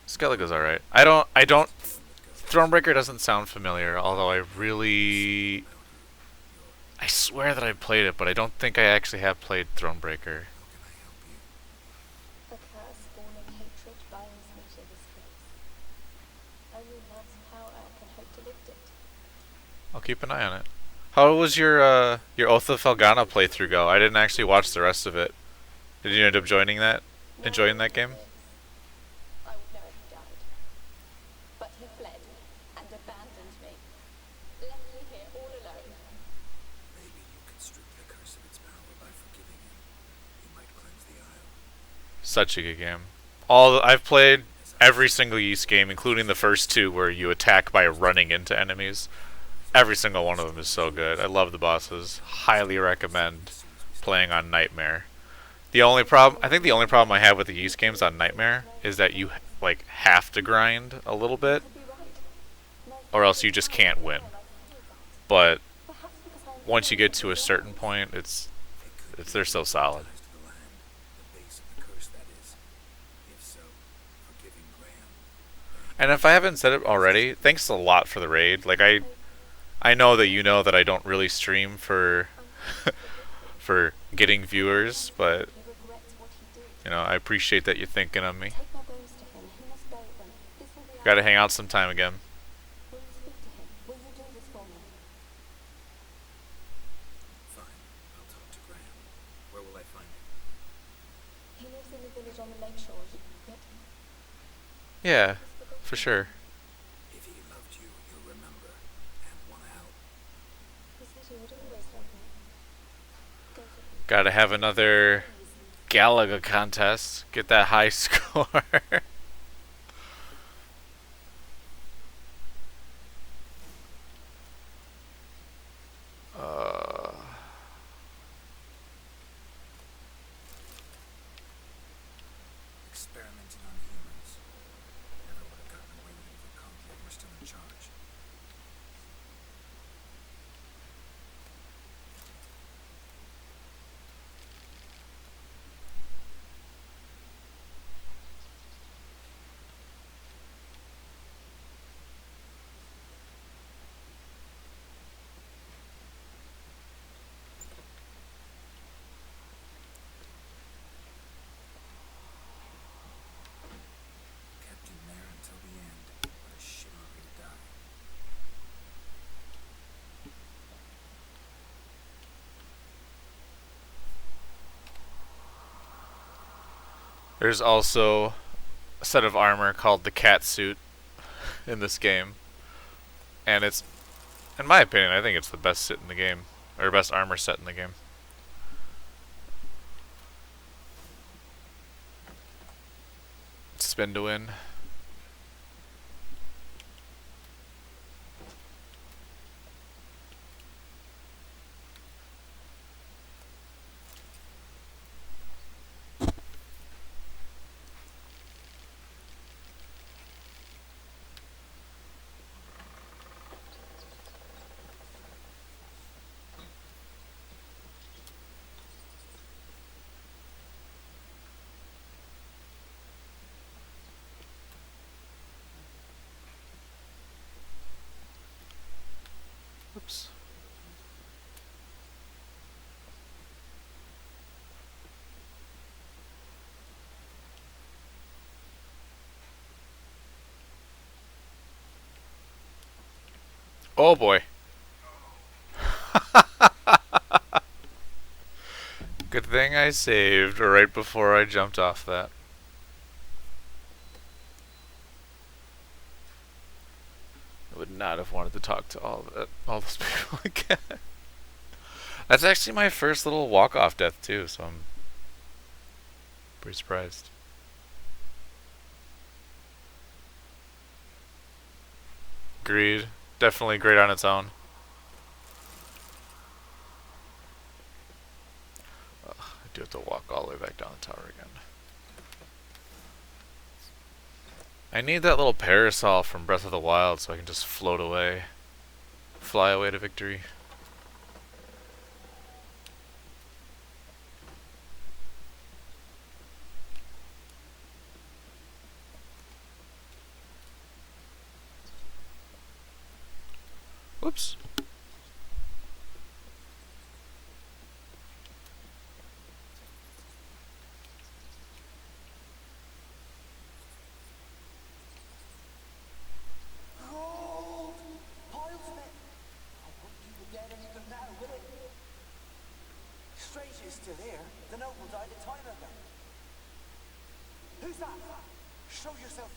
Skellige's alright. I don't. Thronebreaker doesn't sound familiar, although I swear that I played it, but I don't think I actually have played Thronebreaker. The curse born of hatred binds me to this place. Only love's power can hope to lift it. I'll keep an eye on it. How was your Oath of Felghana playthrough go? I didn't actually watch the rest of it. Did you end up enjoying that game? I would know he died. But he fled and abandoned me. Left me here all alone. Maybe you can strip the curse of its power by forgiving him. You might cleanse the Isle. Such a good game. I've played every single Ys game, including the first 2 where you attack by running into enemies. Every single one of them is so good. I love the bosses. Highly recommend playing on Nightmare. I think the only problem I have with the Ys games on Nightmare is that you like have to grind a little bit, or else you just can't win. But once you get to a certain point, they're so solid. And if I haven't said it already, thanks a lot for the raid. Like I know that you know that I don't really stream for for getting viewers, but you know, I appreciate that you're thinking of me. Gotta hang out sometime again. Will you speak to him? Will you do this for me? Fine. I'll talk to Graham. Where will I find him? He lives in the village on the lakeshore. Yeah, for sure. If he loved you, he'll remember and want to help. He said he would always love me. Go to him. Gotta have another Galaga contest. Get that high score. Experimenting on humans. Never would have gotten away with it if Conclave were still in charge. There's also a set of armor called the cat suit in this game. And it's, in my opinion, I think it's the best set in the game. Or best armor set in the game. Spin to win. Oops. Oh boy. Good thing I saved right before I jumped off that. I would not have wanted to talk to all those people again. That's actually my first little walk-off death too, so I'm pretty surprised. Agreed. Definitely great on its own. Ugh, I do have to walk all the way back down the tower again. I need that little parasol from Breath of the Wild so I can just float away. Fly away to victory. Whoops. Still here. The noble died a time ago. Who's that? Show yourself.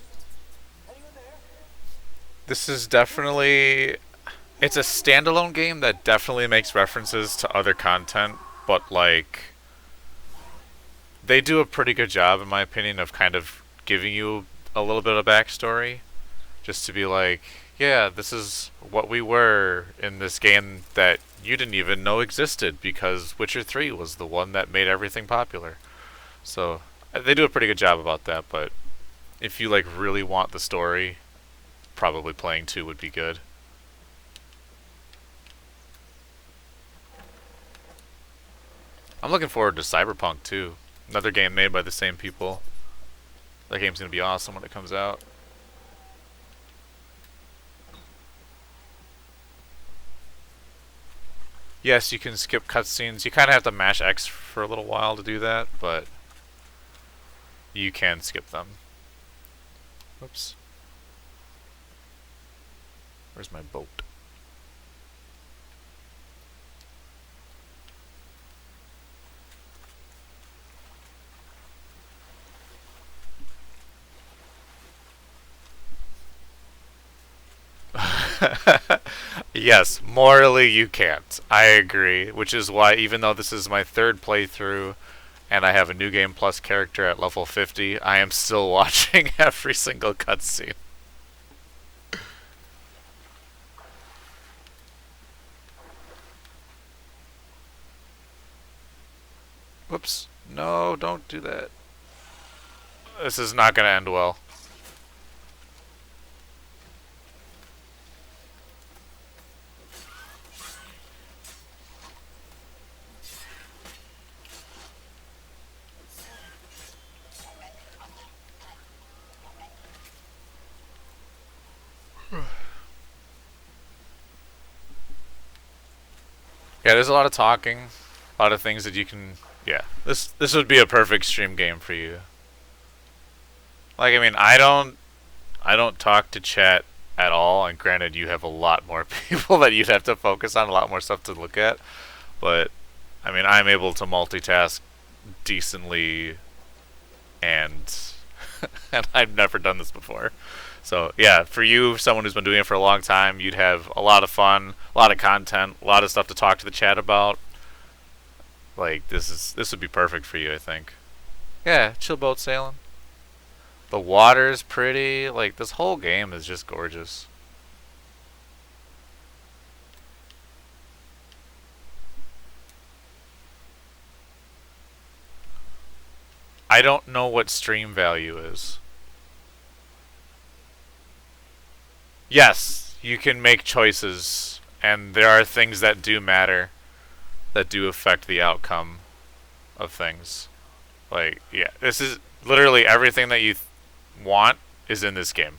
Anyone there? This is definitely... It's a standalone game that definitely makes references to other content, but like... They do a pretty good job, in my opinion, of kind of giving you a little bit of backstory. Just to be like, yeah, this is what we were in this game that you didn't even know existed because Witcher 3 was the one that made everything popular. So they do a pretty good job about that, but if you like really want the story, probably playing 2 would be good. I'm looking forward to Cyberpunk too. Another game made by the same people. That game's gonna be awesome when it comes out. Yes, you can skip cutscenes. You kind of have to mash X for a little while to do that, but you can skip them. Oops. Where's my boat? Yes, morally you can't. I agree, which is why even though this is my 3rd playthrough and I have a New Game Plus character at level 50, I am still watching every single cutscene. Whoops. No, don't do that. This is not going to end well. Yeah, there's a lot of talking, a lot of things that you can... Yeah, this would be a perfect stream game for you. Like, I mean, I don't talk to chat at all, and granted, you have a lot more people that you'd have to focus on, a lot more stuff to look at. But, I mean, I'm able to multitask decently and and I've never done this before. So yeah, for you, someone who's been doing it for a long time, you'd have a lot of fun, a lot of content, a lot of stuff to talk to the chat about. Like this would be perfect for you, I think. Yeah, chill boat sailing. The water's pretty. Like this whole game is just gorgeous. I don't know what stream value is. Yes, you can make choices, and there are things that do matter, that do affect the outcome of things. Like, yeah, this is literally everything that you want is in this game.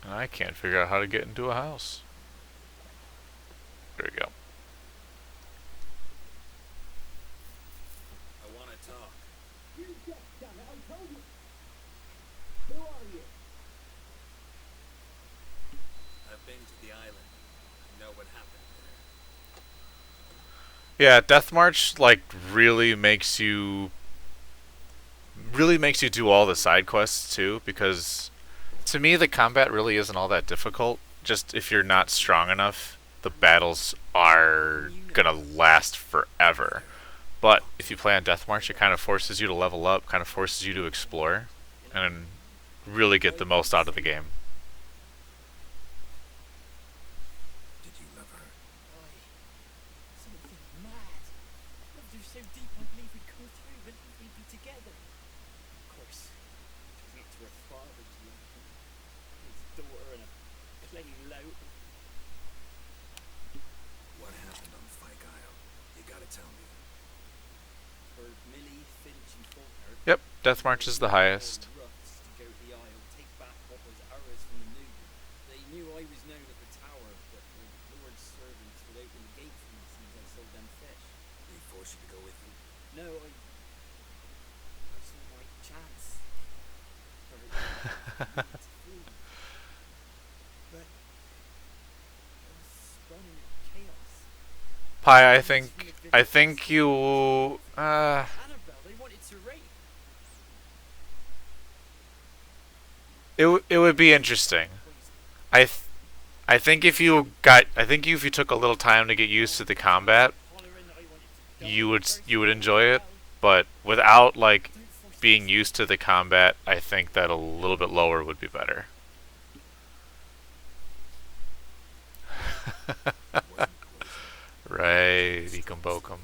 And I can't figure out how to get into a house. There we go. I want to talk. You get, damn it, I told you. Who are you? I've been to the island. I know what happened there. Yeah, Deathmarch like really makes you do all the side quests too, because to me the combat really isn't all that difficult. Just if you're not strong enough, the battles are gonna last forever. But if you play on Deathmarch, it kind of forces you to level up, kind of forces you to explore, and really get the most out of the game. Did you love her? Something mad. Loved her so deep I believe we'd come through, but we'd be together. Of course, it was up to her father to love her. His daughter and a plain lout. What happened on Fyke Isle? You gotta tell me. For Millie, Finch, and Faulkner. Yep, Deathmarch is the highest. To go to the Isle, take back what was ours from the new. They knew I was known at the tower, but the Lord's servants would open the gate for me since I sold them fish. They forced you to go with them? No, I saw my chance. But I was spun into chaos. Pi, I think you Annabelle, they wanted to rape. it would be interesting. I think if you took a little time to get used to the combat, you would enjoy it. But without like being used to the combat, I think that a little bit lower would be better. Right, Ecum Bokum.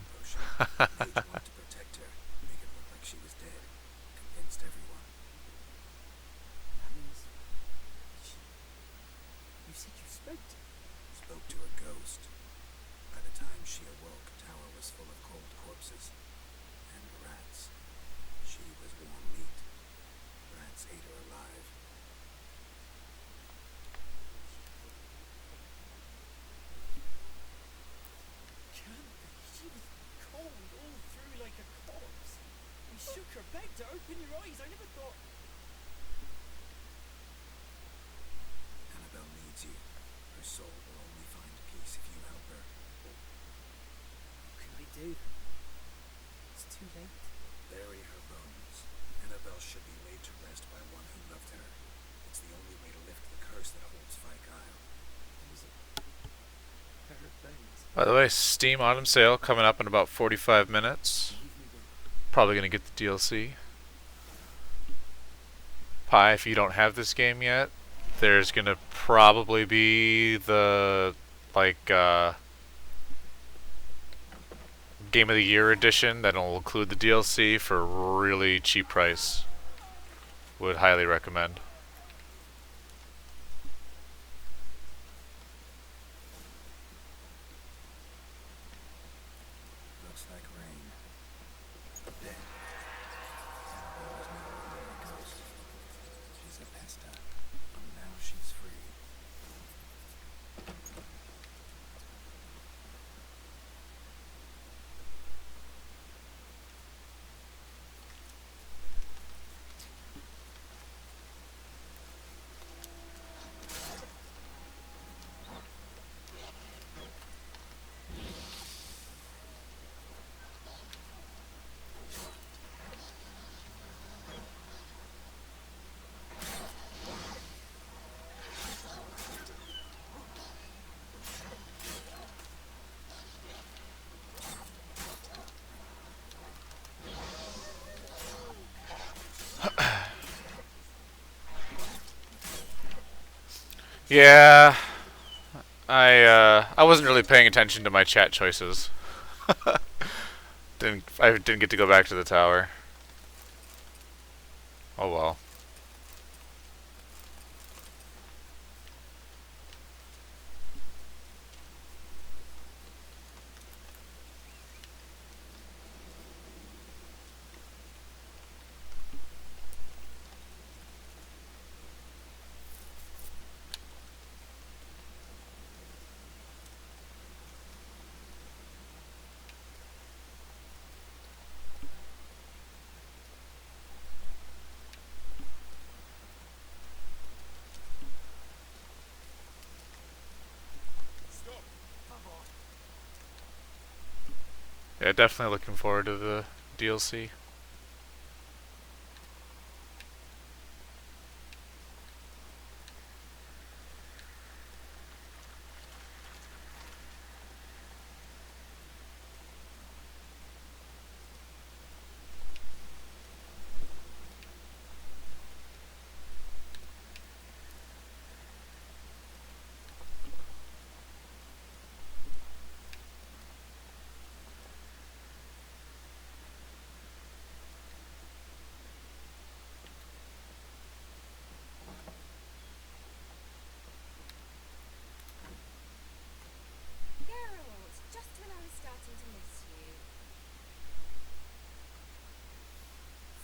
You said you spoke to her? Spoke to a ghost. By the time she awoke, the tower was full of cold corpses. And rats. She was warm meat. Rats ate her alive. Can't be. She was cold all through like a corpse. We shook her, begged her, open your eyes. I never thought... Annabelle needs you. Her soul will only find peace if you help her. What can I do? It's too late. Bury her bones. Annabelle should be laid to rest by one who loved her. It's the only way to lift the curse that holds Fyke Isle. There's a pair of bones. By the way, Steam Autumn Sale coming up in about 45 minutes. Probably gonna get the DLC. Pi, if you don't have this game yet, there's gonna probably be the Game of the Year edition that'll include the DLC for a really cheap price. Would highly recommend. Looks like rain. Then, Annabelle was never really a ghost. She's a pesta. And now she's free. Yeah, I wasn't really paying attention to my chat choices. I didn't get to go back to the tower. Oh well. Yeah, definitely looking forward to the DLC. Geralt, just when I was starting to miss you.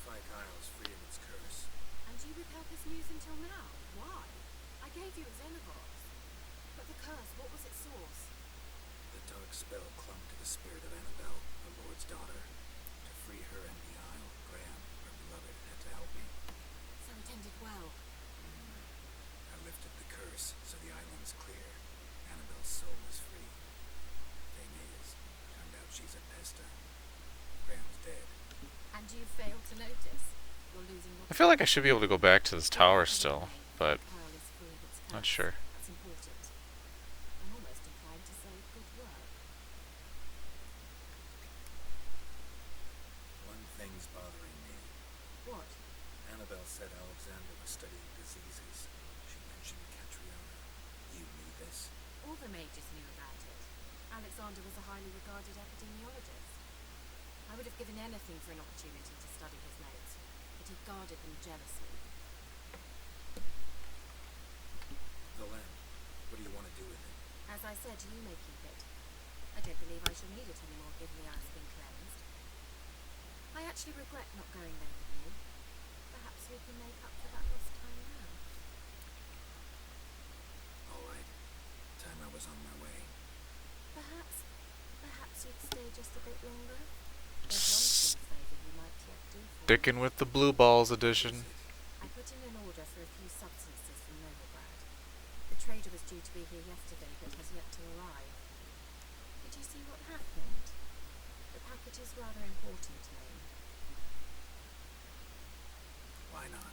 Fight Isle's free of its curse. And you withheld this news until now? Why? I gave you a Xenovox. But the curse, what was its source? The dark spell clung to the spirit of Annabelle, the Lord's daughter. To free her and the Isle, Graham, her beloved, had to help me. So it ended well. I lifted the curse, so the island's clear. Annabelle's soul is free. Thing is, turned out she's a pesta. Graham's dead. And you failed to notice. You're losing your... I feel like I should be able to go back to this tower still, but Pearl is free of its not curse. sure. That's important. I'm almost inclined to say good work. One thing's bothering me. What? Annabelle said Alexander was studying diseases. She mentioned Catriona. You knew this? All the mages knew about it. Alexander was a highly regarded epidemiologist. I would have given anything for an opportunity to study his notes, but he guarded them jealously. The lamp. What do you want to do with it? As I said, you may keep it. I don't believe I shall need it anymore, given the ice being cleansed. I actually regret not going there with you. Perhaps we can make up for that lost time now. All right. Time I was on my way. Perhaps you'd stay just a bit longer? There's one small favour you might yet do for me. Sticking with the Blue Balls edition. I put in an order for a few substances from Novigrad. The trader was due to be here yesterday, but has yet to arrive. Did you see what happened? The package is rather important to me. Why not?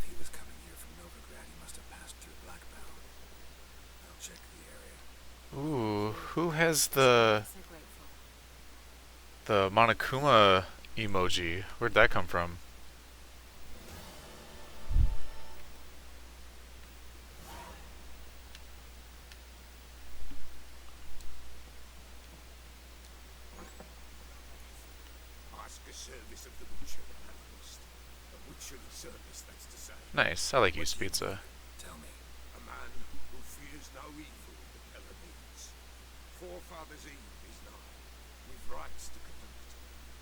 If he was coming here from Novigrad, he must have passed through Blackbound. I'll check the area. Ooh, who has the So grateful. Monokuma emoji? Where'd that come from? Ask a service of the butcher analyst. A butchery service, that's to say. Nice, I like used pizza. Tell me. A man who fears no evil the Keller needs. Forefathers' Eve is nigh, with rites to conduct.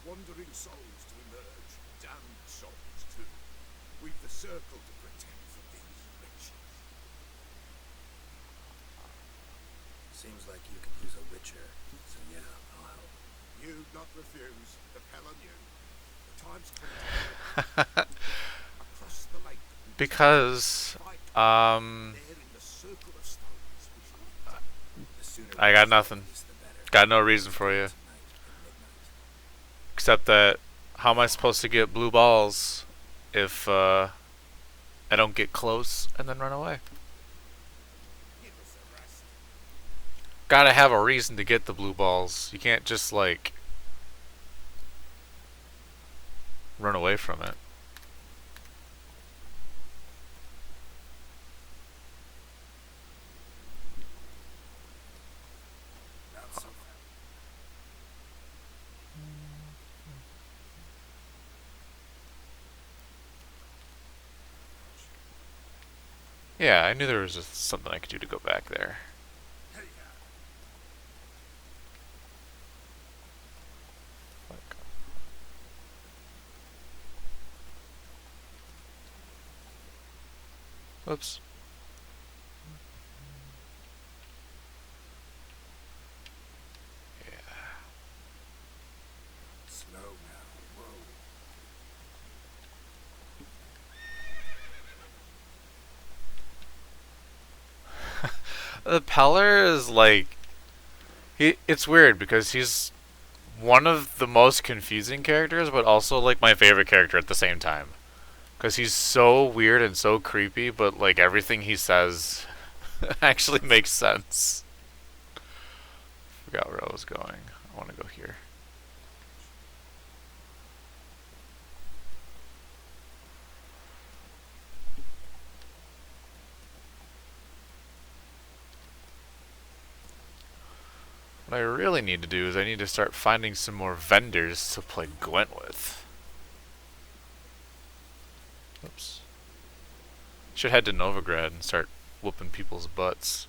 Wandering souls to emerge, damned souls too. We've the circle to protect from these wretches. Seems like you could use a witcher, so yeah, I'll help. You'd not refuse, the Keller knew. The time's come. Across the lake. Because, There in the circle of stones we shall meet. The sooner I we got resolve nothing. this, the better. Got no reason for you. Tonight at midnight. Except that, how am I supposed to get blue balls if I don't get close and then run away? Give us a rest. Gotta have a reason to get the blue balls. You can't just, like, run away from it. Yeah, I knew there was something I could do to go back there. Oops. Slow now. Whoa. The Peller is like... It's weird because he's one of the most confusing characters, but also like my favorite character at the same time. Because he's so weird and so creepy, but like everything he says actually makes sense. Forgot where I was going. I want to go here. What I really need to do is I need to start finding some more vendors to play Gwent with. Oops. Should head to Novigrad and start whooping people's butts.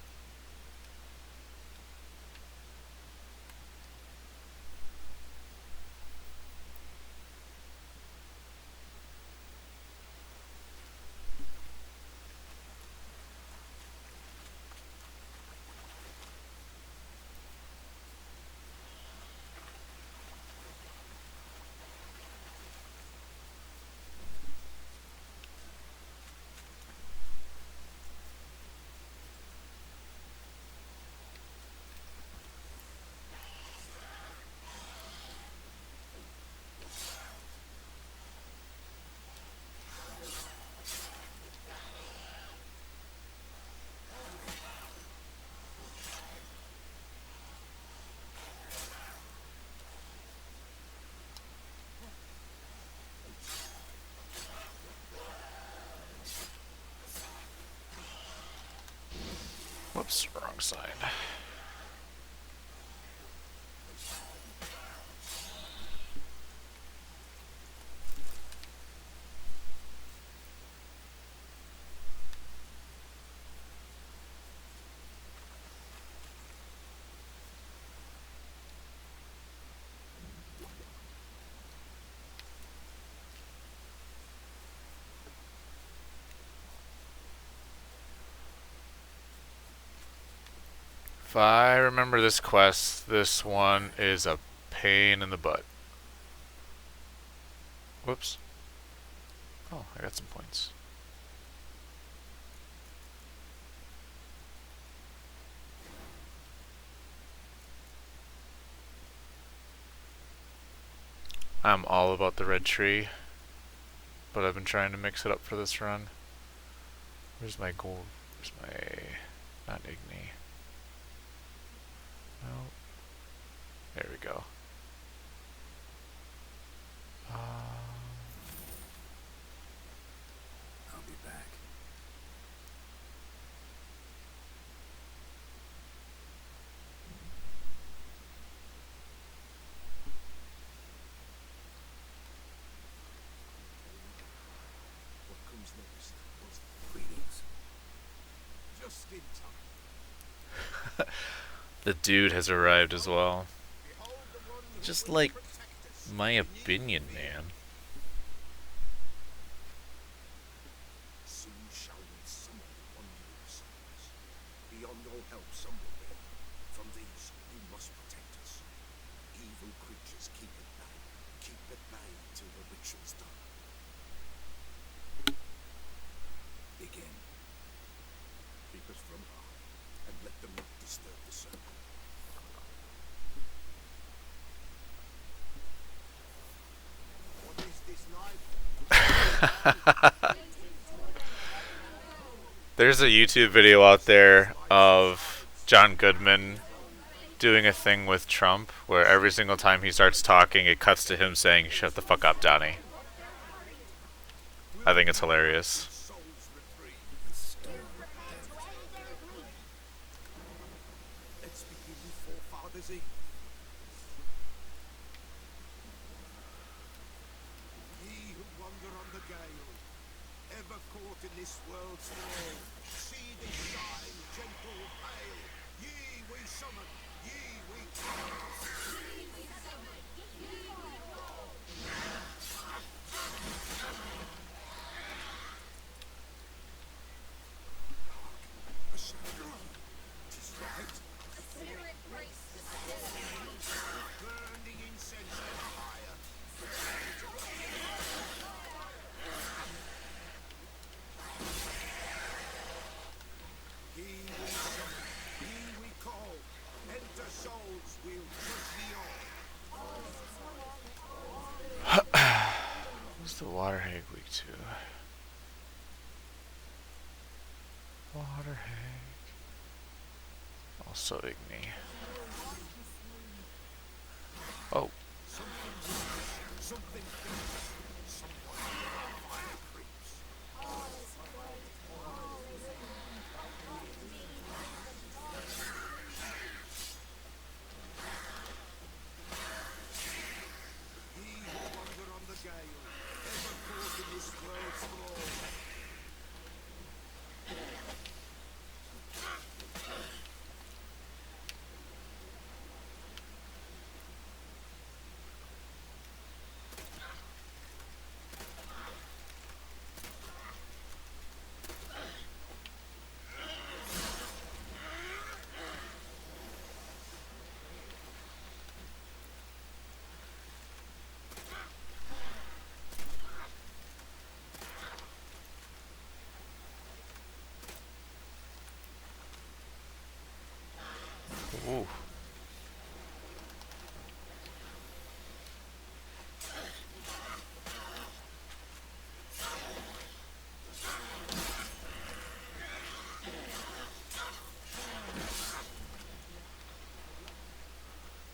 Whoops, wrong side. If I remember this quest, this one is a pain in the butt. Whoops. Oh, I got some points. I'm all about the red tree, but I've been trying to mix it up for this run. Where's my gold? Where's my... not Igni. No. There we go. I'll be back. What comes next? Greetings. Just in time. The dude has arrived as well. Just like my opinion, man. Soon shall we summon wandering souls. Beyond all help, some will be. From these, you must protect us. Evil creatures keep at bay. Keep at bay till the ritual's done. Begin. Keep us from harm, and let them not disturb the circle. What is this life? There's a YouTube video out there of John Goodman doing a thing with Trump where every single time he starts talking it cuts to him saying, "Shut the fuck up, Donnie." I think it's hilarious. Let's begin forefathers' eve. Ye who wander on the gale, ever caught in this world's thrall, What's the water hag weak to? Water hag. Also Igni. Oh. Ooh.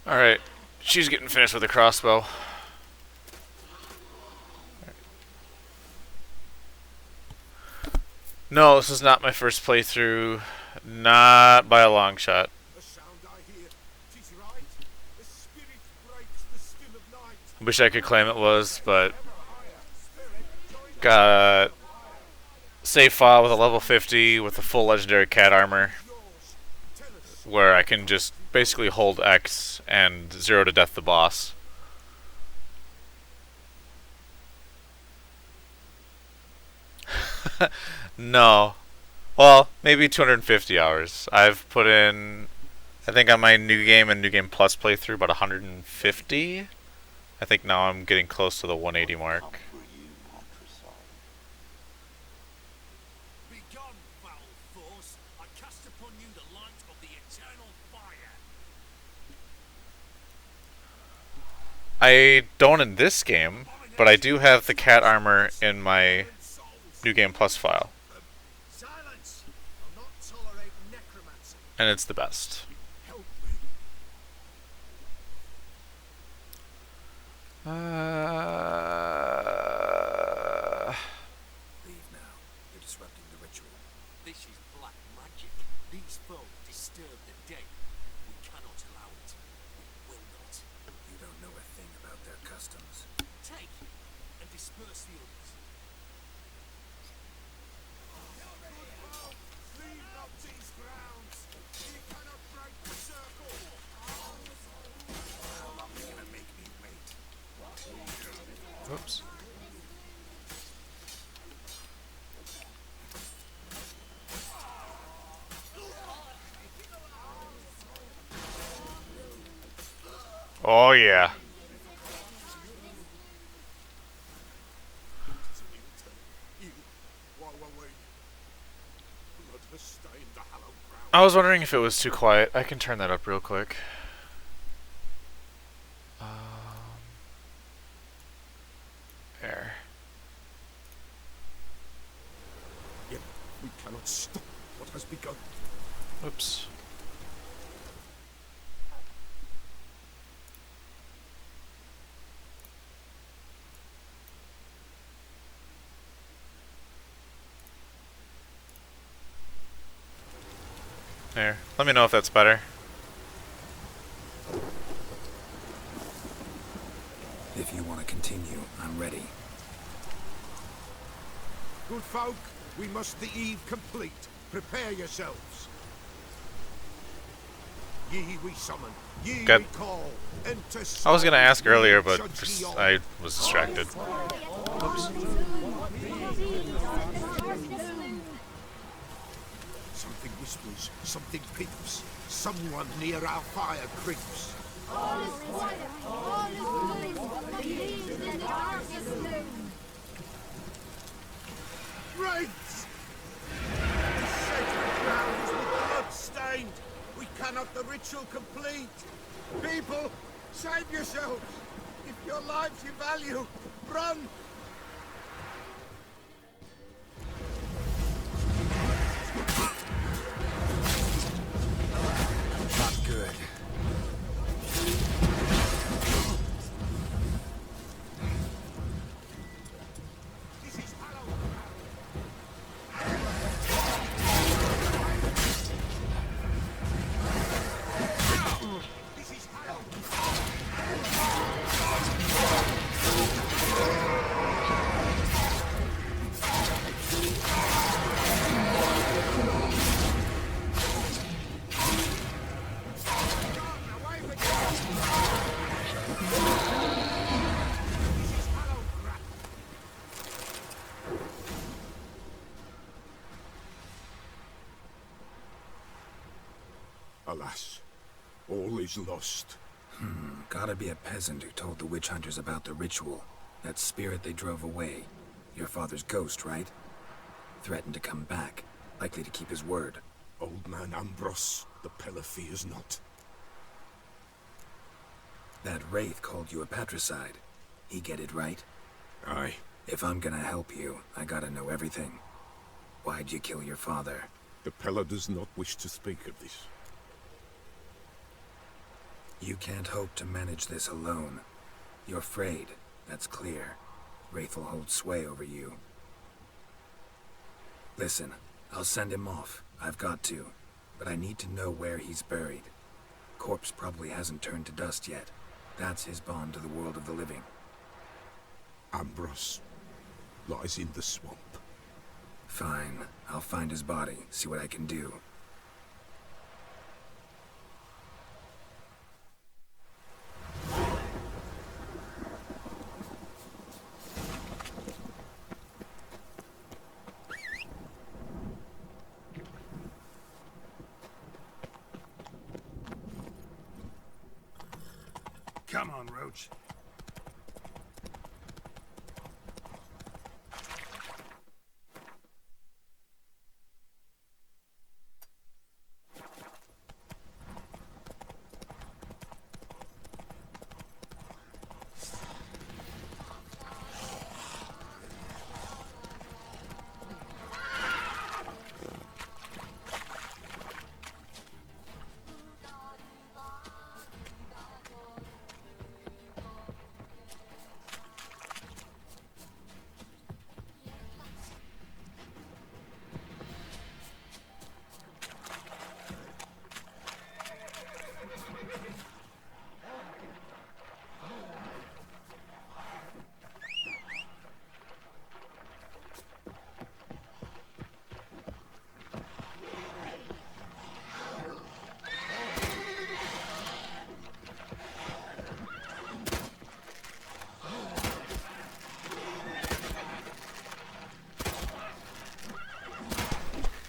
Alright, she's getting finished with the crossbow. No, this is not my first playthrough. Not by a long shot. I wish I could claim it was, but got a save file with a level 50 with a full legendary cat armor, where I can just basically hold X and 0 to death the boss. No. Well, maybe 250 hours. I've put in, I think on my New Game and New Game Plus playthrough, about 150. I think now I'm getting close to the 180 mark. I don't in this game, but I do have the cat armor in my New Game Plus file. And it's the best. Leave now. You're disrupting the ritual. This is black magic. These folk disturb the dead. We cannot allow it. We will not. You don't know a thing about their customs. Take and disperse the others. Leave not these grounds. You cannot break the circle. How long are you gonna make me wait? Oops. Oh yeah. I was wondering if it was too quiet. I can turn that up real quick. There. Yet we cannot stop what has begun. Oops. There. Let me know if that's better. If you want to continue, I'm ready. Good folk, we must the eve complete. Prepare yourselves. Ye we summon, ye Good. we call. Enter I was gonna ask earlier, but judge ye all. I was distracted. Something whispers, something peeps. Someone near our fire creeps. Wraiths! The sacred grounds with blood stained. We cannot the ritual complete. People, save yourselves. If your lives you value, run. Not good. Alas, all is lost. Gotta be a peasant who told the witch hunters about the ritual. That spirit they drove away. Your father's ghost, right? Threatened to come back. Likely to keep his word. Old man Ambros, the Pella fears not. That wraith called you a patricide. He get it right? Aye. If I'm gonna help you, I gotta know everything. Why'd you kill your father? The Pella does not wish to speak of this. You can't hope to manage this alone. You're afraid, that's clear. Wraith will hold sway over you. Listen, I'll send him off. I've got to. But I need to know where he's buried. Corpse probably hasn't turned to dust yet. That's his bond to the world of the living. Ambros lies in the swamp. Fine. I'll find his body, see what I can do. Come on, Roach.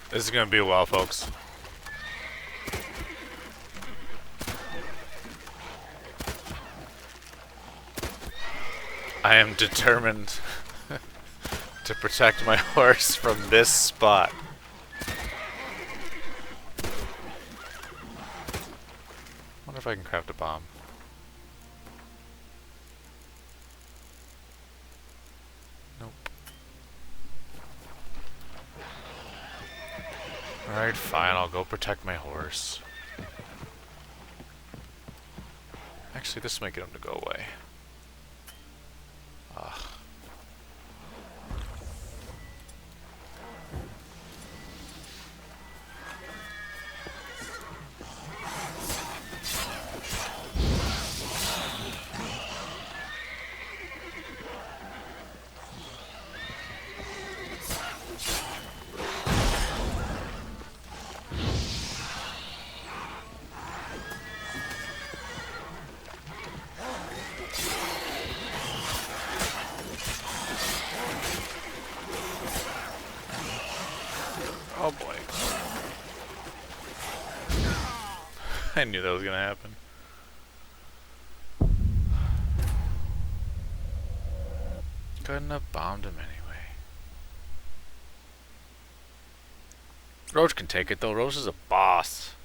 This is gonna be a while, folks. I am determined to protect my horse from this spot. Wonder if I can craft a bomb. Nope. Alright, fine, I'll go protect my horse. Actually, this might get him to go away. Ugh. I knew that was gonna happen. Couldn't have bombed him anyway. Roach can take it though. Roach is a boss.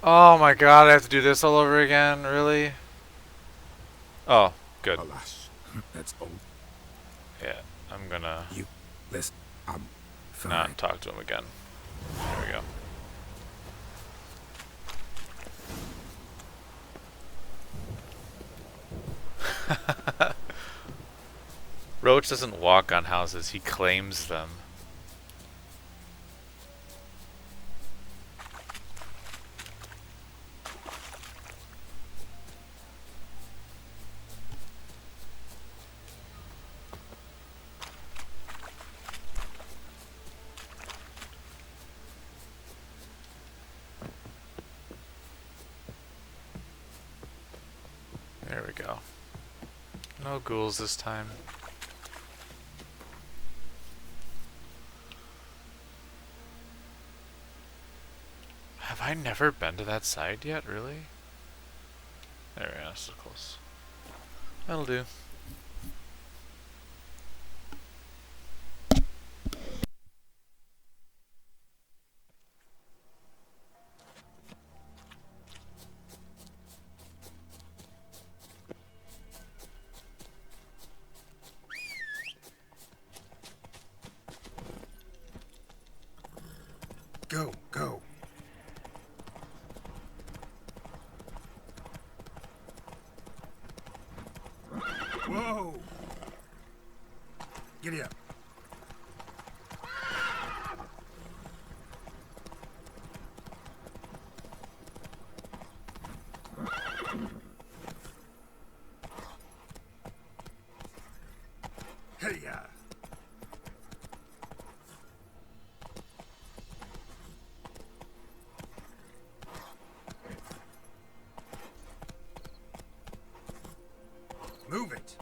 Oh my god, I have to do this all over again? Really? Oh, good. Alas, that's all. Yeah, I'm gonna You, listen, I'm fine. not talk to him again. There we go. Roach doesn't walk on houses, he claims them. There we go. No ghouls this time. Have I never been to that side yet, really? There we go, so close. That'll do. Go, go. Whoa! Giddy up. Hey-ya! Move it.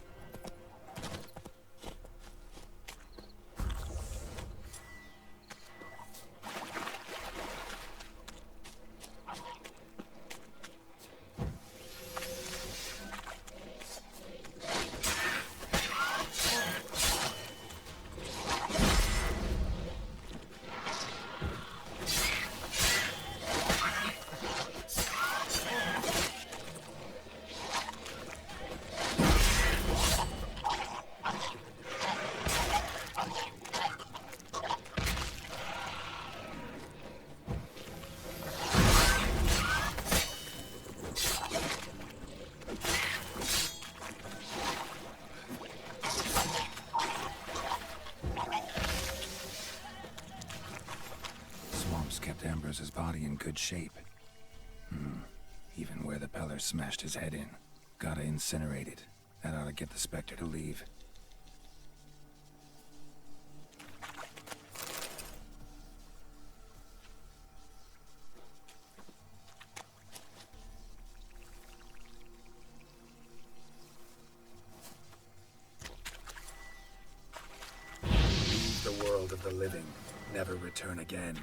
Kept Ambrose's body in good shape. Even where the Peller smashed his head in. Gotta incinerate it. That ought to get the Spectre to leave. Leave the world of the living. Never return again.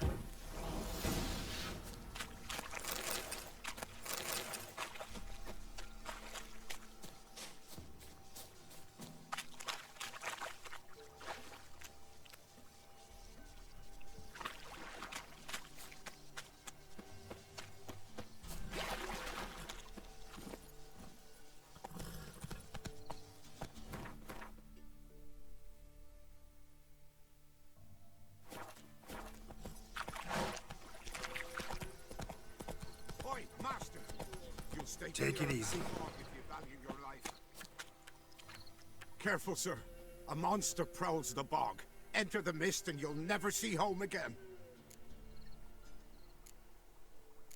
Take it easy. Careful, sir. A monster prowls the bog. Enter the mist and you'll never see home again.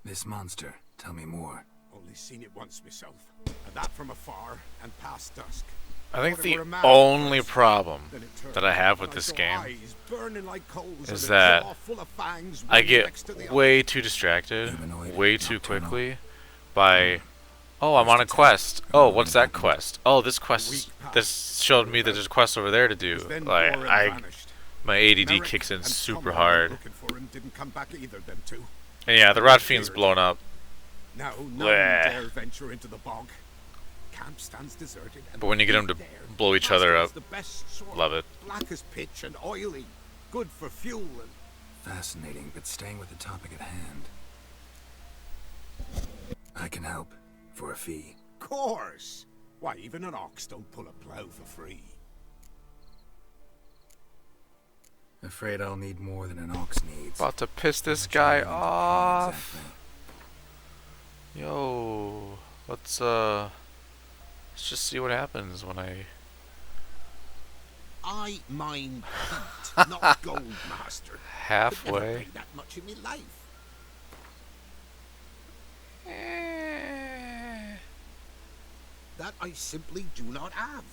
This monster, tell me more. Only seen it once myself. And that from afar and past dusk. I think the only problem that I have with this game is that I get way too distracted, way too quickly, by, oh, I'm on a quest. Oh, what's that quest? Oh, this quest, this showed me that there's a quest over there to do. Like, my ADD kicks in super hard. Didn't come back either, them two. And yeah, the Rot Fiend's blown up. Now none dare venture into the bog. Camp stands deserted. But when you get them to blow each other up, love it. Black as pitch and oily, good for fuel and... Fascinating, but staying with the topic at hand. I can help, for a fee. Course! Why, even an ox don't pull a plow for free. Afraid I'll need more than an ox needs. About to piss this guy off. Yo, let's just see what happens when I mine heat, not gold, master. Halfway. Never paid that much in me life. That I simply do not have.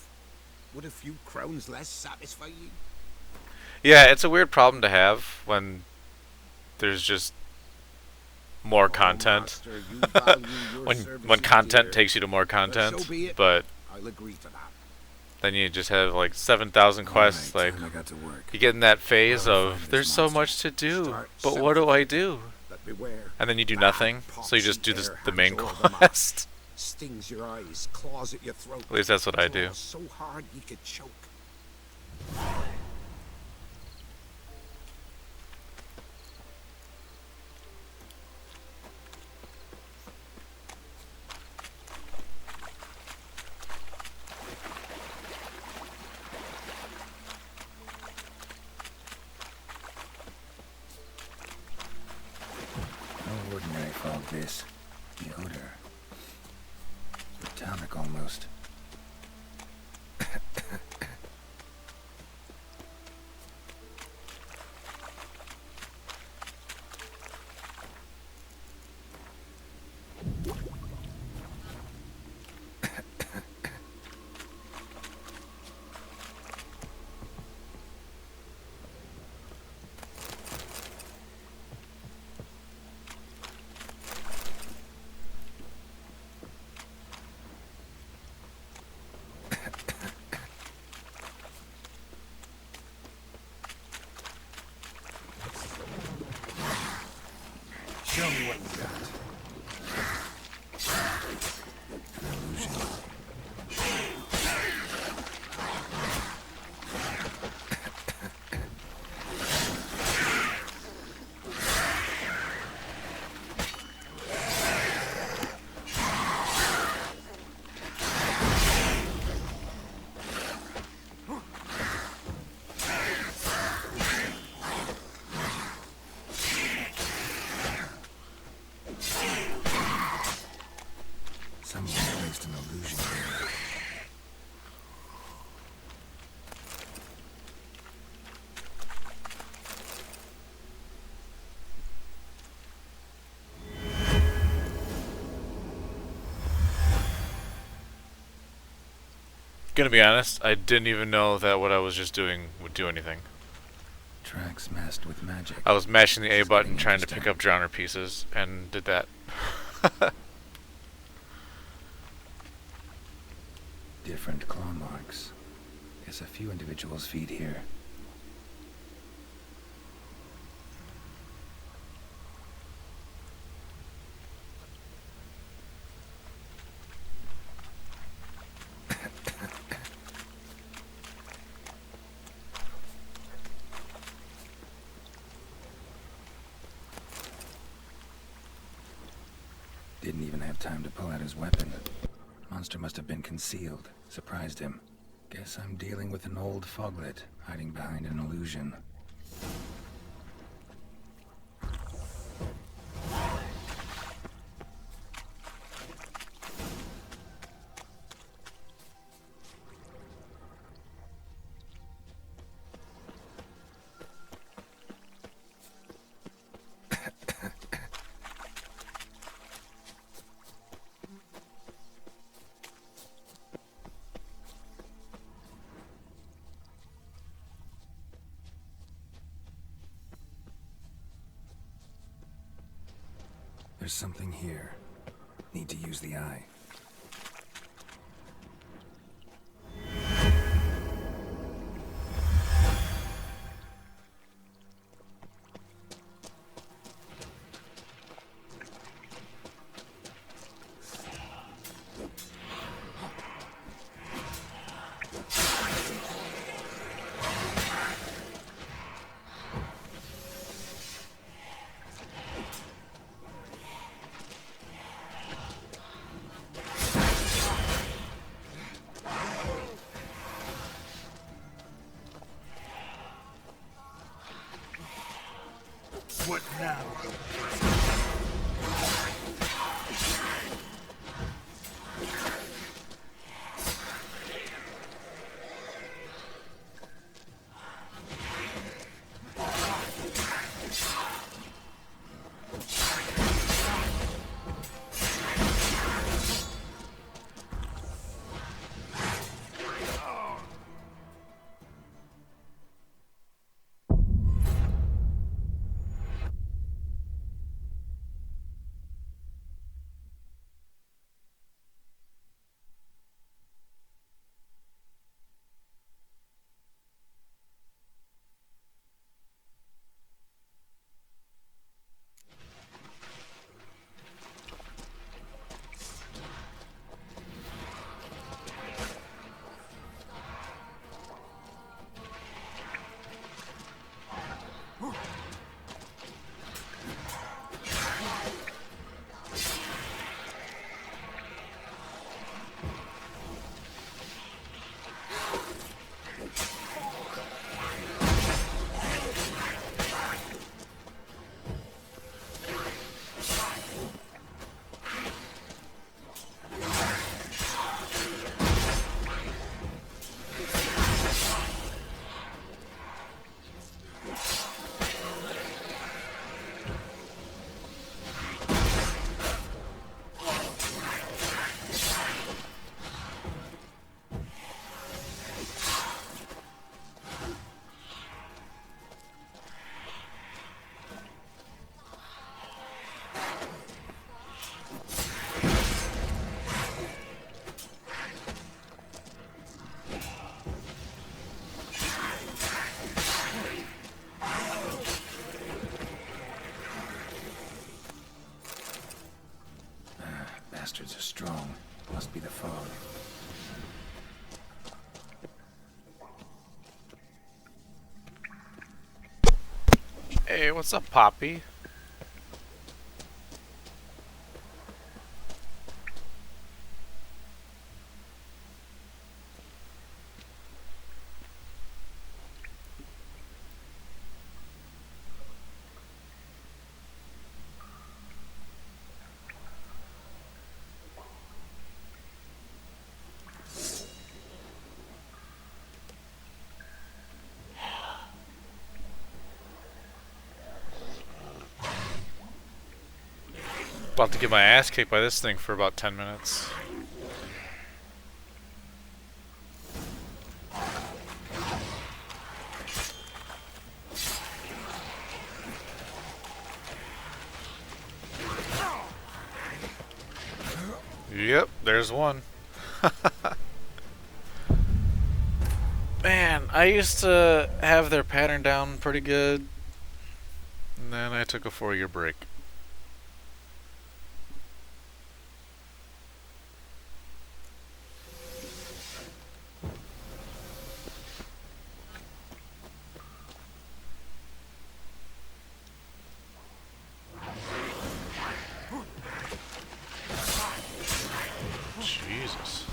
Would a few crowns less satisfy you? Yeah, it's a weird problem to have when there's just more content. Master, when content takes you to more content, so be it. but I'll agree to that. then you just have like 7,000 quests. Right, like I got to work. you get in that phase of there's so much to do, but what do I do? But beware. And then you do nothing, so you just do Poxy the main air hangs o'er the quest. Stings your eyes, claws at your throat. At least that's what I do. Draws so hard you could choke. No ordinary fog this. The odor. Atomic almost. Show me what you got. Someone placed an illusion here. Gonna be honest, I didn't even know that what I was just doing would do anything. Tracks masked with magic. I was mashing the A It's button getting trying to interesting. pick up drowner pieces and did that. Different claw marks. Guess a few individuals feed here. Didn't even have time to pull out his weapon. Monster must have been concealed. Surprised him. Guess I'm dealing with an old foglet, hiding behind an illusion. There's something here. Need to use the eye. What now? Bastards are strong. Must be the fog. Hey, what's up, Poppy? About to get my ass kicked by this thing for about 10 minutes. Yep, there's one. Man, I used to have their pattern down pretty good, and then I took a 4-year break. Jesus.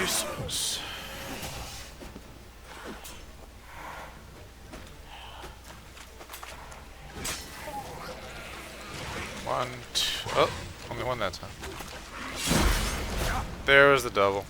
Jesus. One, two. Oh, only one that time. There was the double.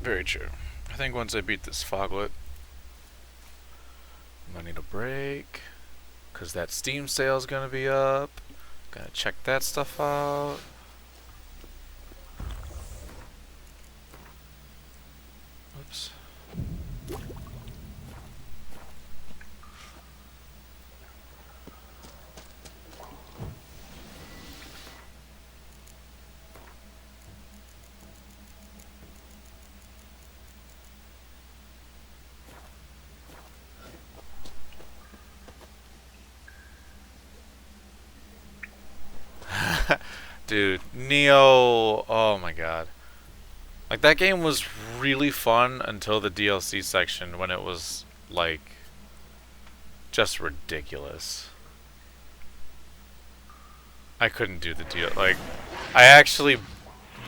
Very true. I think once I beat this foglet, I'm gonna need a break, cause that Steam sale's gonna be up. Gotta check that stuff out. Oops. Dude, Neo, oh my god. Like, that game was really fun until the DLC section, when it was, like, just ridiculous. I couldn't do the deal. Like, I actually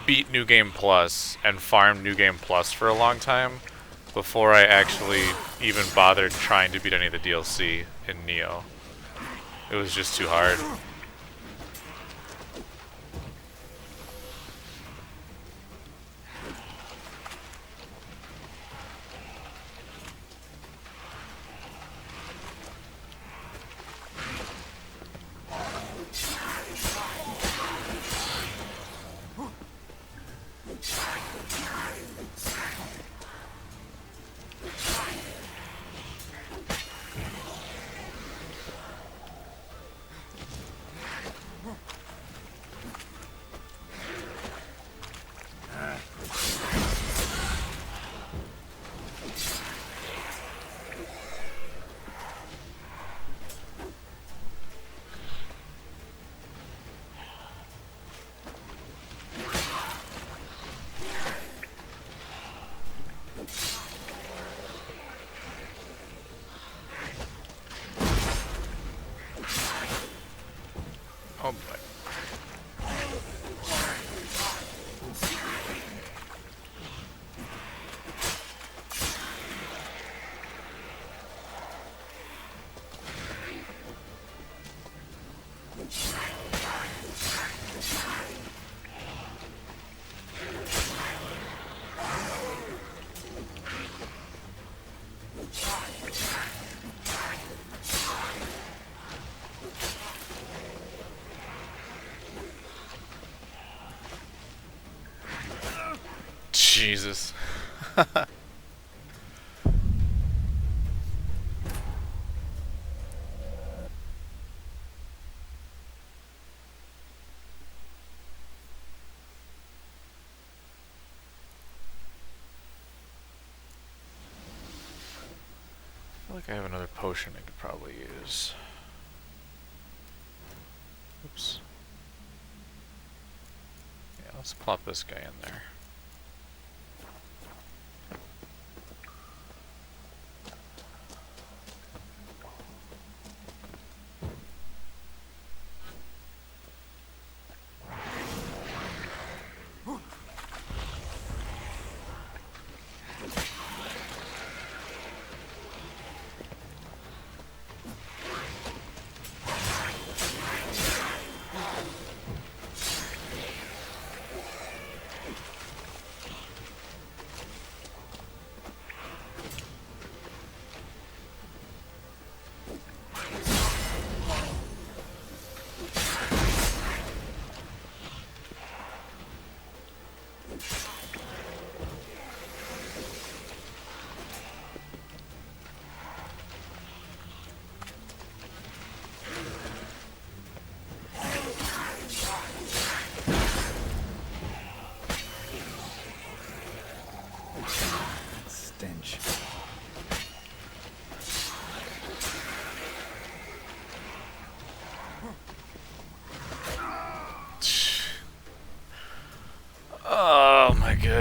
beat New Game Plus and farmed New Game Plus for a long time before I actually even bothered trying to beat any of the DLC in Neo. It was just too hard. Oh boy. Jesus. I feel like I have another potion I could probably use. Oops. Yeah, let's plop this guy in there.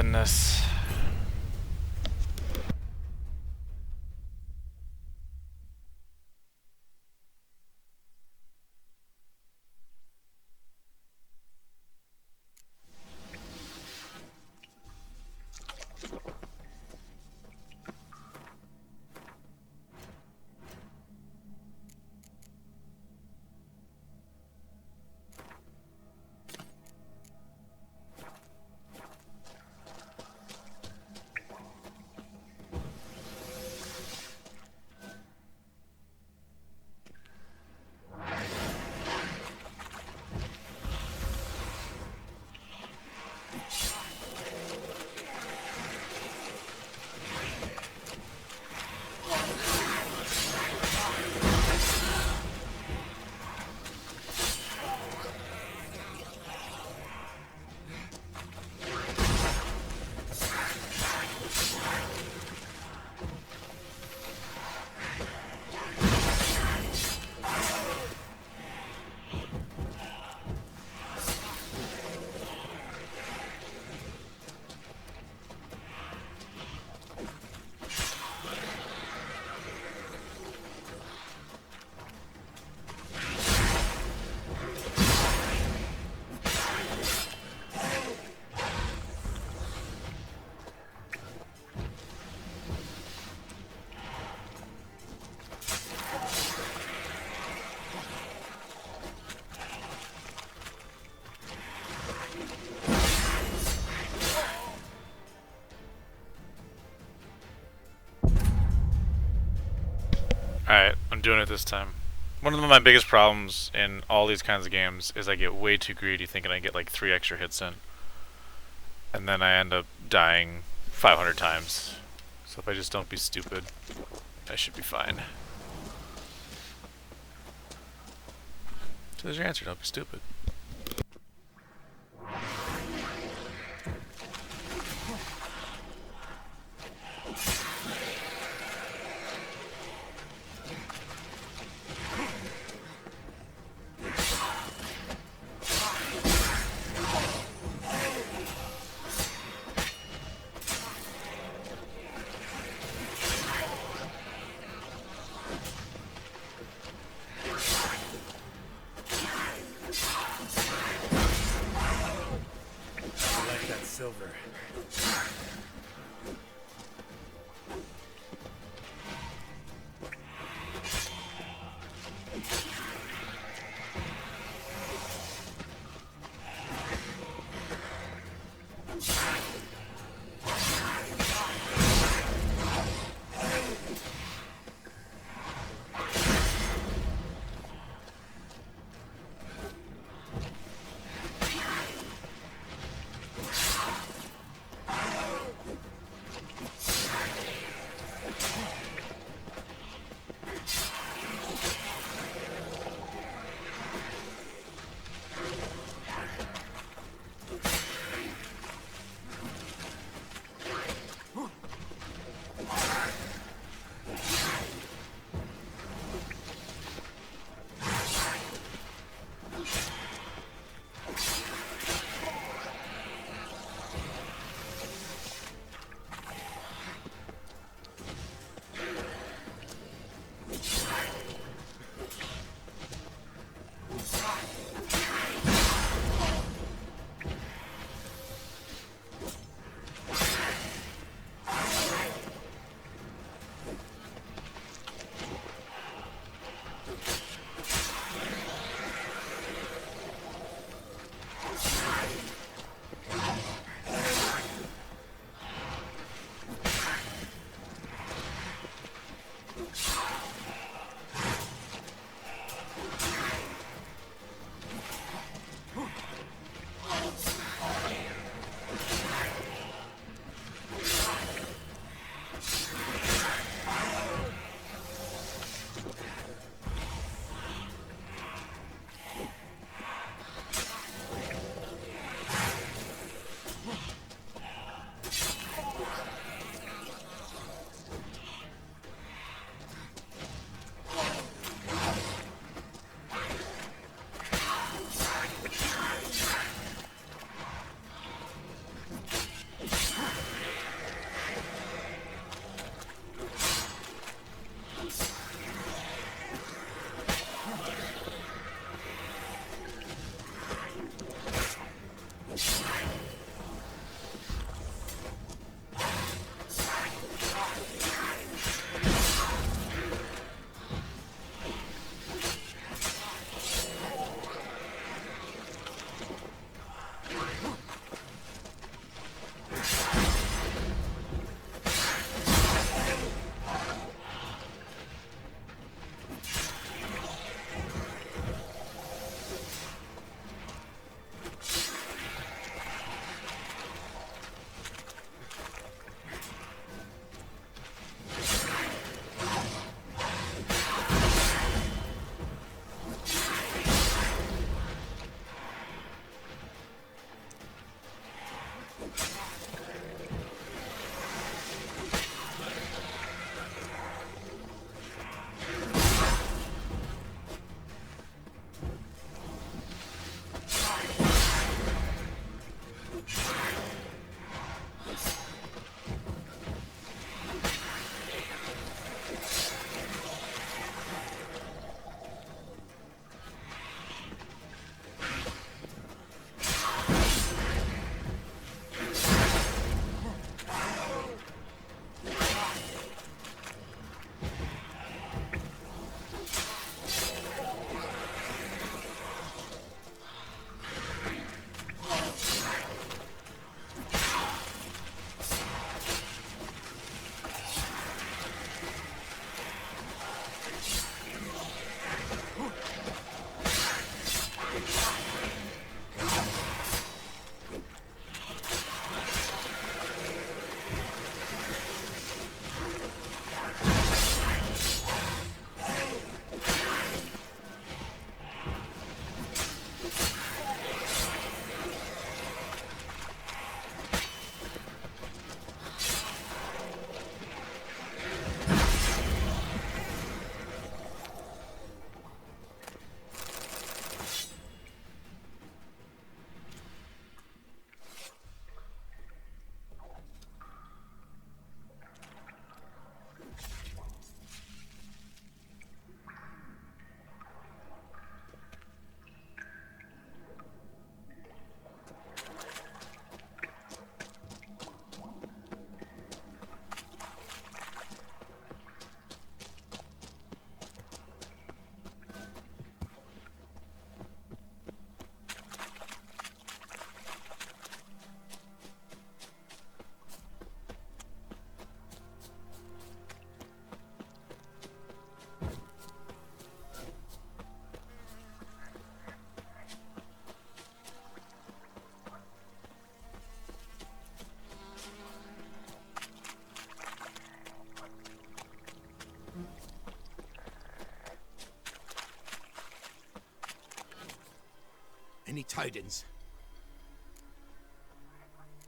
goodness. Alright, I'm doing it this time. One of my biggest problems in all these kinds of games is I get way too greedy thinking I get like 3 extra hits in. And then I end up dying 500 times. So if I just don't be stupid, I should be fine. So there's your answer, don't be stupid. Silver. Any tidings?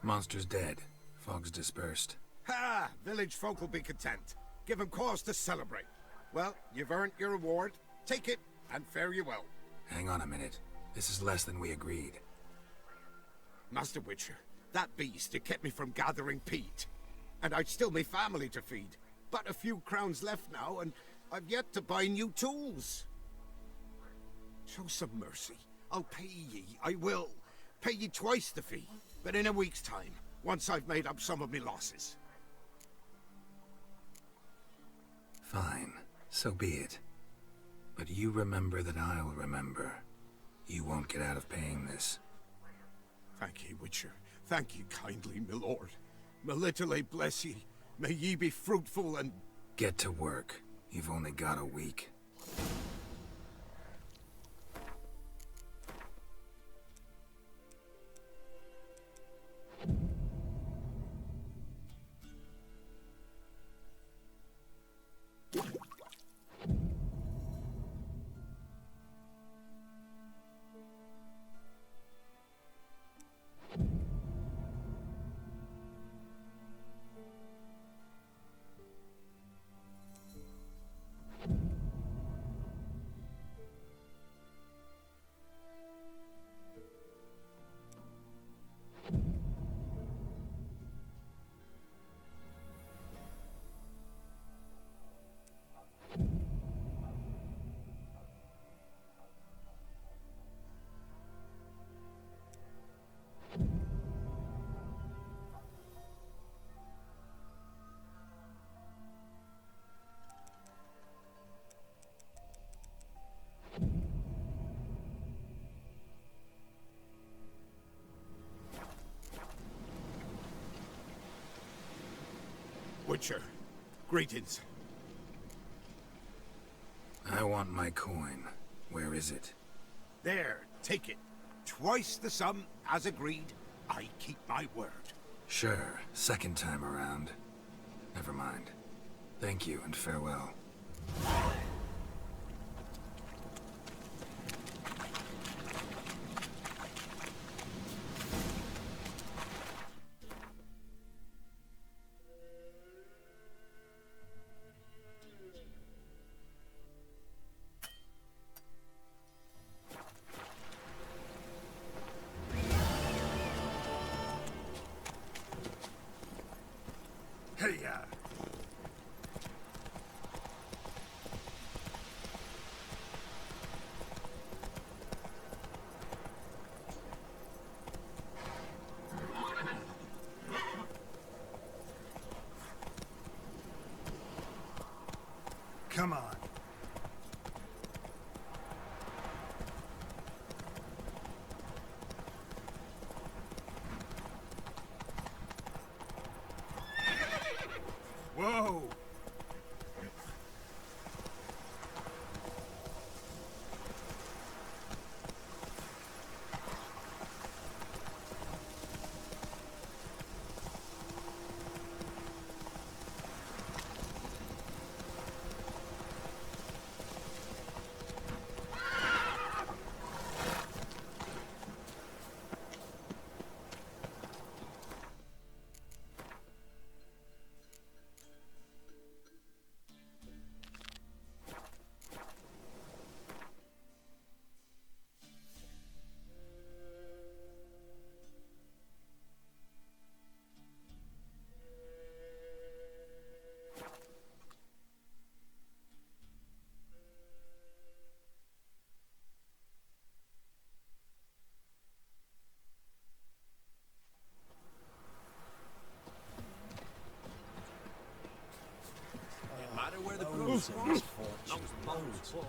Monster's dead. Fog's dispersed. Ha! Village folk will be content. Give 'em cause to celebrate. Well, you've earned your reward. Take it, and fare you well. Hang on a minute. This is less than we agreed. Master Witcher, that beast, it kept me from gathering peat. And I'd still me family to feed. But a few crowns left now, and I've yet to buy new tools. Show some mercy. I'll pay ye, I will. Pay ye twice the fee, but in a week's time, once I've made up some of me losses. Fine. So be it. But you remember that I'll remember. You won't get out of paying this. Thank ye, Witcher. Thank ye kindly, my lord. Melitele bless ye. May ye be fruitful and... Get to work. You've only got a week. Witcher, greetings. I want my coin. Where is it? There, take it. Twice the sum, as agreed. I keep my word. Sure, second time around. Never mind. Thank you and farewell. Hey-ya! Come on. Whoa!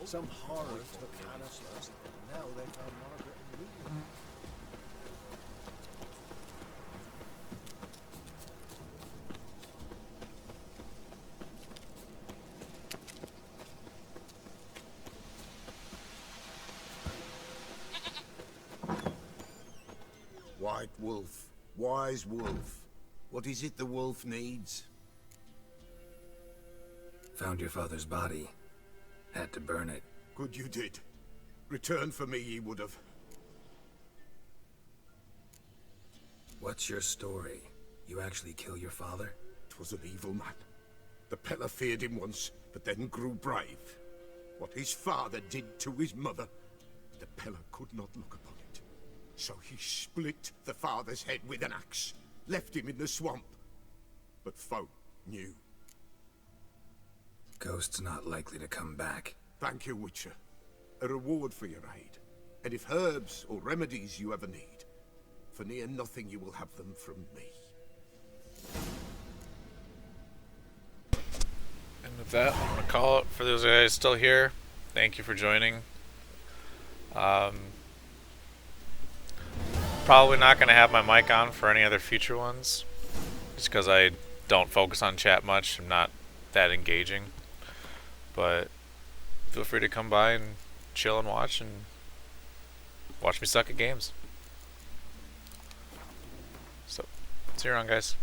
Some horror took Hannah's last, and now they found Margaret and Lee. White wolf, wise wolf. What is it the wolf needs? Found your father's body. Had to burn it. Good you did. Return for me ye would have. What's your story? You actually kill your father? 'Twas an evil man. The Pella feared him once, but then grew brave. What his father did to his mother, the Pella could not look upon it. So he split the father's head with an axe, left him in the swamp. But folk knew. Ghost's not likely to come back. Thank you, Witcher. A reward for your aid. And if herbs or remedies you ever need, for near nothing you will have them from me. And with that, I'm going to call it for those guys still here. Thank you for joining. Probably not going to have my mic on for any other future ones, just because I don't focus on chat much. I'm not that engaging. But feel free to come by and chill and watch me suck at games. So, see you around, guys.